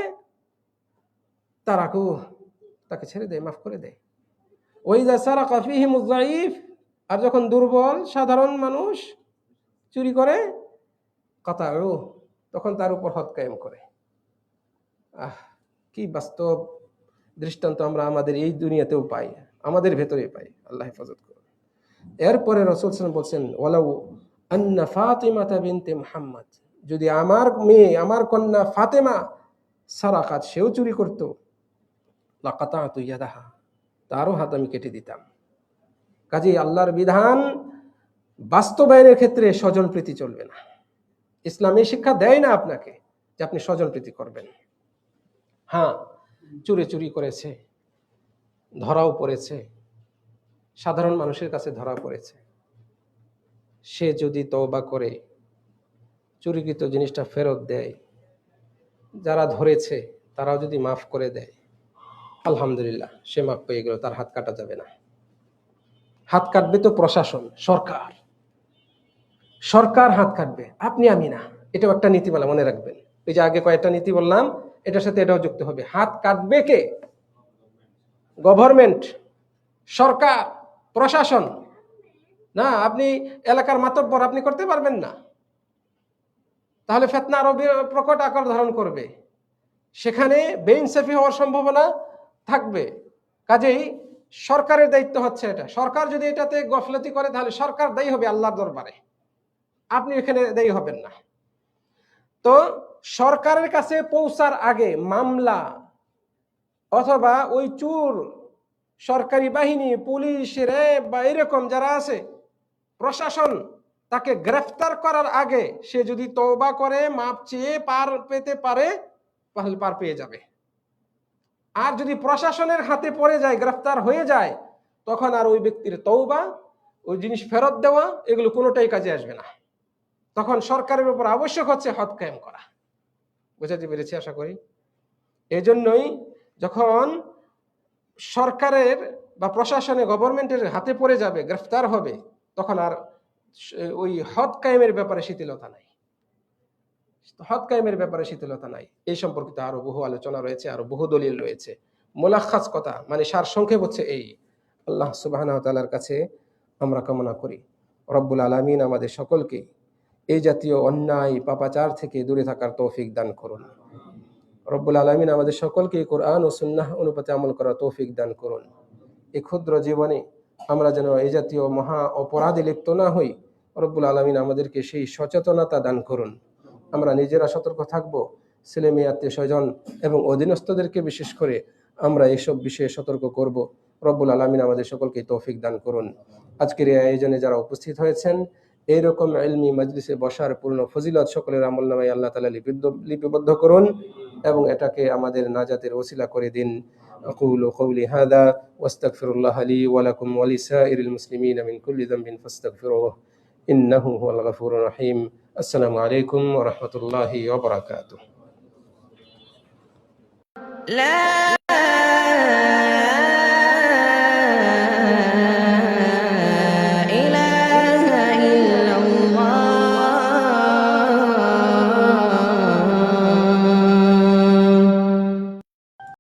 তাকে ছেড়ে দেয়, মাফ করে দেয়। ওয়া ইযা সারাকা ফীহিমুয যায়ীফ, আর যখন দুর্বল সাধারণ মানুষ চুরি করে, কাতাউ, তখন তার উপর হদ কায়েম করে। কি বাস্তব দৃষ্টান্ত আমরা আমাদের এই দুনিয়াতেও পাই, আমাদের ভেতরে পাই। আল্লাহ হেফাজত করুন। এরপরে রাসূল সাল্লাল্লাহু আলাইহি ওয়াসাল্লাম বলছেন, ওয়ালাউ আন্না ফাতিমাতা বিনতে মুহাম্মদ, যদি আমার মেয়ে, আমার কন্যা ফাতেমা সারাকাত, সেও চুরি করতো, লাকাতাতু ইয়াদাহা, তারও হাত আমি কেটে দিতাম। কাজেই আল্লাহর বিধান বাস্তবায়নের ক্ষেত্রে স্বজনপ্রীতি চলবে না। ইসলাম এই শিক্ষা দেয় না আপনাকে যে আপনি স্বজনপ্রীতি করবেন। হ্যাঁ, চুরি করেছে, ধরাও পড়েছে, সাধারণ মানুষের কাছে ধরা পড়েছে, সে যদি তওবা করে চুরিকৃত জিনিসটা ফেরত দেয়, যারা ধরেছে তারাও যদি মাফ করে দেয়, আলহামদুলিল্লাহ, সে মাফ পেয়ে গেল, তার হাত কাটা যাবে না। হাত কাটবে তো প্রশাসন, সরকার হাত কাটবে, আপনি আমি না। এটাও একটা নীতিমালা, মনে রাখবেন। এই যে আগে কয়েকটা নীতি বললাম, এটার সাথে এটাও যুক্ত হবে। হাত কাটবে কে? গভর্নমেন্ট, সরকার, প্রশাসন না। আপনি এলাকার মাতব্বর, আপনি করতে পারবেন না, তাহলে ফিতনা আরো প্রকট আকার ধারণ করবে, সেখানে বেইনসাফি হওয়ার সম্ভাবনা থাকবে। কাজেই সরকারের দায়িত্ব হচ্ছে এটা। সরকার যদি এটাতে গফলতি করে, তাহলে সরকার দায়ী হবে আল্লাহর দরবারে, আপনি এখানে দায়ী হবেন না। তো সরকারের কাছে পৌঁছার আগে মামলা অথবা ওই চোর, সরকারি বাহিনী, পুলিশ, র্যাব বা এরকম যারা আছে, প্রশাসন, তাকে গ্রেফতার করার আগে সে যদি তওবা করে, মাপ চেয়ে পার পেতে পারে, তাহলে পার পেয়ে যাবে। আর যদি প্রশাসনের হাতে পড়ে যায়, গ্রেফতার হয়ে যায়, তখন আর ওই ব্যক্তির তওবা, ওই জিনিস ফেরত দেওয়া, এগুলো কোনোটাই কাজে আসবে না। তখন সরকারের উপর আবশ্যক হচ্ছে হদ কায়েম করা। বুঝাতে পেরেছি আশা করি। এই জন্যই যখন সরকারের বা প্রশাসনে, গভর্নমেন্টের হাতে পড়ে যাবে, গ্রেফতার হবে, তখন আর ওই হদ কায়েমের ব্যাপারে শিথিলতা নাই। হদ কায়েমের ব্যাপারে শিথিলতা নাই। এই সম্পর্কিত আরো বহু আলোচনা রয়েছে, আরো বহু দলিল রয়েছে। মুলাখাস কথা, মানে সার সংক্ষেপ হচ্ছে এই। আল্লাহ সুবহানাহু ওয়া তাআলার কাছে আমরা কামনা করি, রব্বুল আলামিন আমাদের সকলকে এই জাতীয় অন্যায় পাপাচার থেকে দূরে থাকার তৌফিক দান করুন। রব্বুল আলামিন আমাদের সকলকে কোরআন ও সুন্নাহ অনুপাতে আমল করার তৌফিক দান করুন। এই ক্ষুদ্র জীবনে আমরা যেন এই জাতীয় মহা অপরাধে লিপ্ত না হই, রব্বুল আলামিন আমাদেরকে সেই সচেতনতা দান করুন। আমরা নিজেরা সতর্ক থাকব, ছেলে মেয়ে, আত্মীয় স্বজন এবং অধীনস্থদেরকে বিশেষ করে আমরা এইসব বিষয়ে সতর্ক করব। রব্বুল আলামিন আমাদের সকলকে তৌফিক দান করুন। আজকের এই আয়োজনে যারা উপস্থিত হয়েছেন, এইরকম ইলমি মজলিসে বসার পূর্ণ ফজিলত সকলের আমলনামায় আল্লাহ তাআলা লিপিবদ্ধ করুন। এবং এটাকে আমাদের নাজাতের ওসিলা করে দিন। أقول قولي هذا واستغفر الله لي ولكم ولسائر المسلمين من كل ذنب فاستغفروه إنه هو الغفور الرحيم. السلام عليكم ورحمة الله وبركاته.